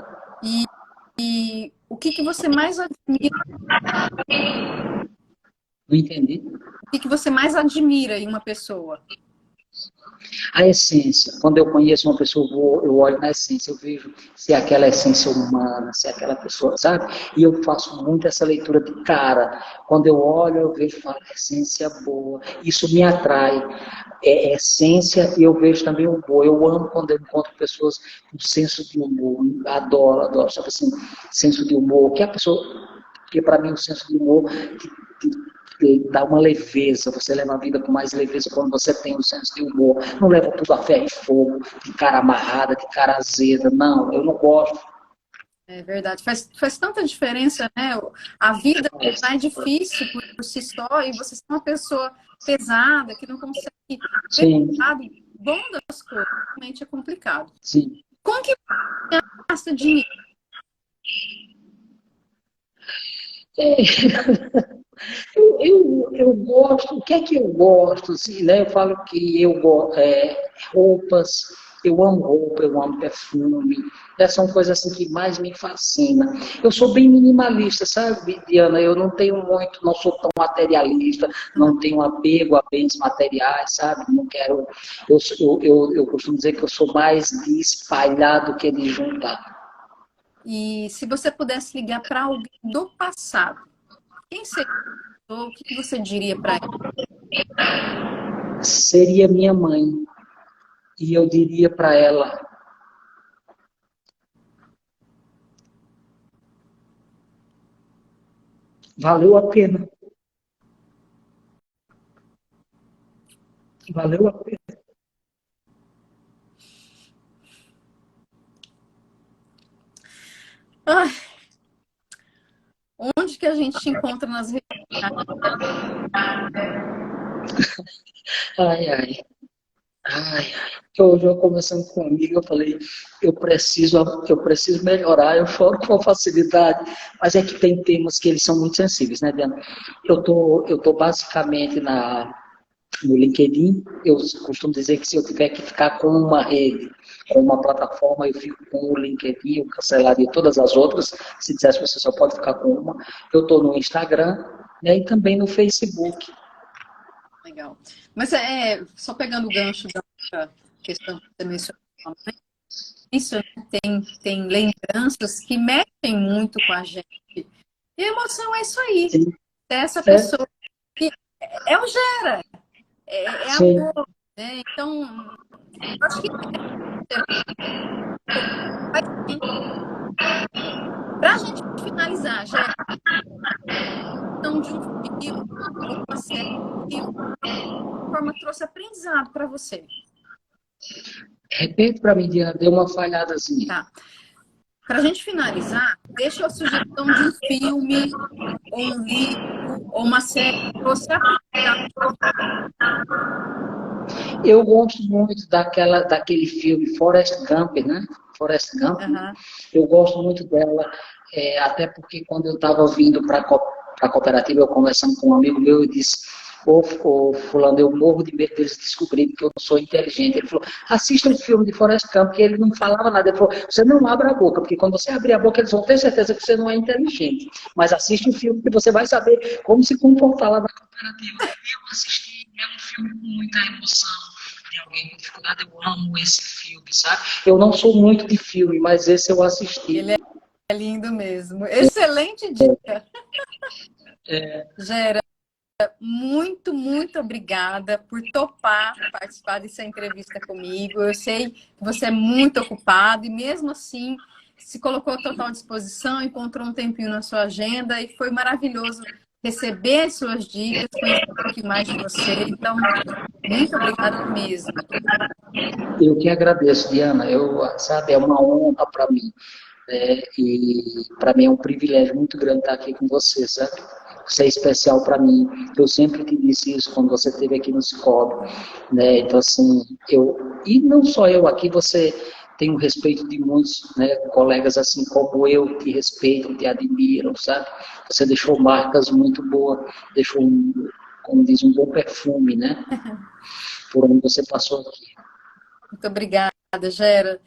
E o que você mais admira? Não entendi. O que você mais admira em uma pessoa? A essência. Quando eu conheço uma pessoa, eu olho na essência, eu vejo se é aquela essência humana, se é aquela pessoa, sabe? E eu faço muito essa leitura de cara. Quando eu olho, eu vejo, falo, essência boa. Isso me atrai. É essência e eu vejo também o boa. Eu amo quando eu encontro pessoas com senso de humor. Adoro, adoro. Sabe assim, senso de humor. Que a pessoa, porque para mim o senso de humor dá uma leveza, você leva a vida com mais leveza quando você tem um senso de humor. Não leva tudo a ferro e fogo, de cara amarrada, de cara azeda. Não, eu não gosto. É verdade. Faz tanta diferença, né? A vida já é difícil por si só e você é uma pessoa pesada que não consegue ver Sim, o lado bom das coisas. Realmente é complicado. sim. Como que você gasta dinheiro? É, eu gosto, o que é que eu gosto? Assim, né? Eu falo que eu gosto roupas, eu amo roupa, eu amo perfume, né? São coisas assim que mais me fascinam. Eu sou bem minimalista, sabe, Diana? Eu não tenho muito, não sou tão materialista, não tenho apego a bens materiais, sabe? Não quero. Eu costumo dizer que eu sou mais de espalhar do que de juntar. E se você pudesse ligar para alguém do passado, quem seria? O que você diria para ele? Seria minha mãe. E eu diria para ela: valeu a pena, valeu a pena. Ah, onde que a gente te encontra nas redes sociais? Ai, ai, ai, ai. Hoje eu conversando com um amigo, eu falei, eu preciso melhorar, eu choro com facilidade, mas é que tem temas que eles são muito sensíveis, né, Diana? Eu tô basicamente no LinkedIn, eu costumo dizer que se eu tiver que ficar com uma rede, com uma plataforma, eu fico com o LinkedIn, eu cancelaria todas as outras, se dissesse que você só pode ficar com uma. Eu estou no Instagram, né, e também no Facebook. Legal. Mas só pegando o gancho da questão que você mencionou, né? Isso, né? Tem lembranças que mexem muito com a gente. E a emoção é isso aí. Sim, É essa é, pessoa que é o gera, é sim, amor, né? Então, acho que para a gente finalizar, já é questão de um filme ou uma série que de alguma forma trouxe aprendizado para você. repete para mim, Diana, deu uma falhadazinha. Tá? Para a gente finalizar, deixa a sugestão de um filme, ou um livro, ou uma série que você apreciar. Eu gosto muito daquele filme Forrest Gump, né? Forrest Gump. Uhum. Eu gosto muito dela, até porque quando eu estava vindo para a cooperativa, eu conversando com um amigo meu, eu disse, ô fulano, eu morro de medo deles descobrirem que eu não sou inteligente. Ele falou, assista um filme de Forrest Gump, que ele não falava nada. Ele falou, você não abra a boca, porque quando você abrir a boca, eles vão ter certeza que você não é inteligente. Mas assiste um filme que você vai saber como se comportar lá na cooperativa. Eu assisti, é um filme com muita emoção. Tem alguém com dificuldade, eu amo esse filme, sabe? Eu não sou muito de filme, mas esse eu assisti. Ele é lindo mesmo. Excelente dica. Gera, muito, muito obrigada por topar participar dessa entrevista comigo. Eu sei que você é muito ocupado e mesmo assim se colocou à total disposição, encontrou um tempinho na sua agenda e foi maravilhoso receber as suas dicas, conhecer um pouquinho mais de você. Então, muito obrigada mesmo. Eu que agradeço, Diana. Sabe, é uma honra para mim. E para mim é um privilégio muito grande estar aqui com você, sabe? Você é especial para mim. Eu sempre te disse isso quando você esteve aqui no Cicobi, né? Então, assim, e não só eu aqui, você tem o respeito de muitos, né, colegas assim como eu, te respeitam, te admiram, sabe? Você deixou marcas muito boas, deixou, como diz, um bom perfume, né? Por onde você passou aqui. Muito obrigada, Gera.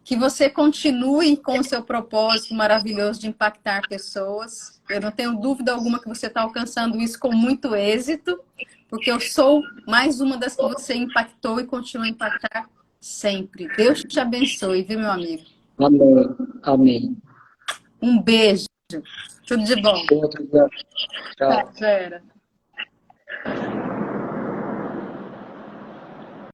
Que você continue com o seu propósito maravilhoso de impactar pessoas. Eu não tenho dúvida alguma que você está alcançando isso com muito êxito, porque eu sou mais uma das que você impactou e continua a impactar sempre. Deus te abençoe, viu, meu amigo? Amém. Amém. Um beijo. Tudo de bom. Outro dia. Tchau. Tchau, Gera.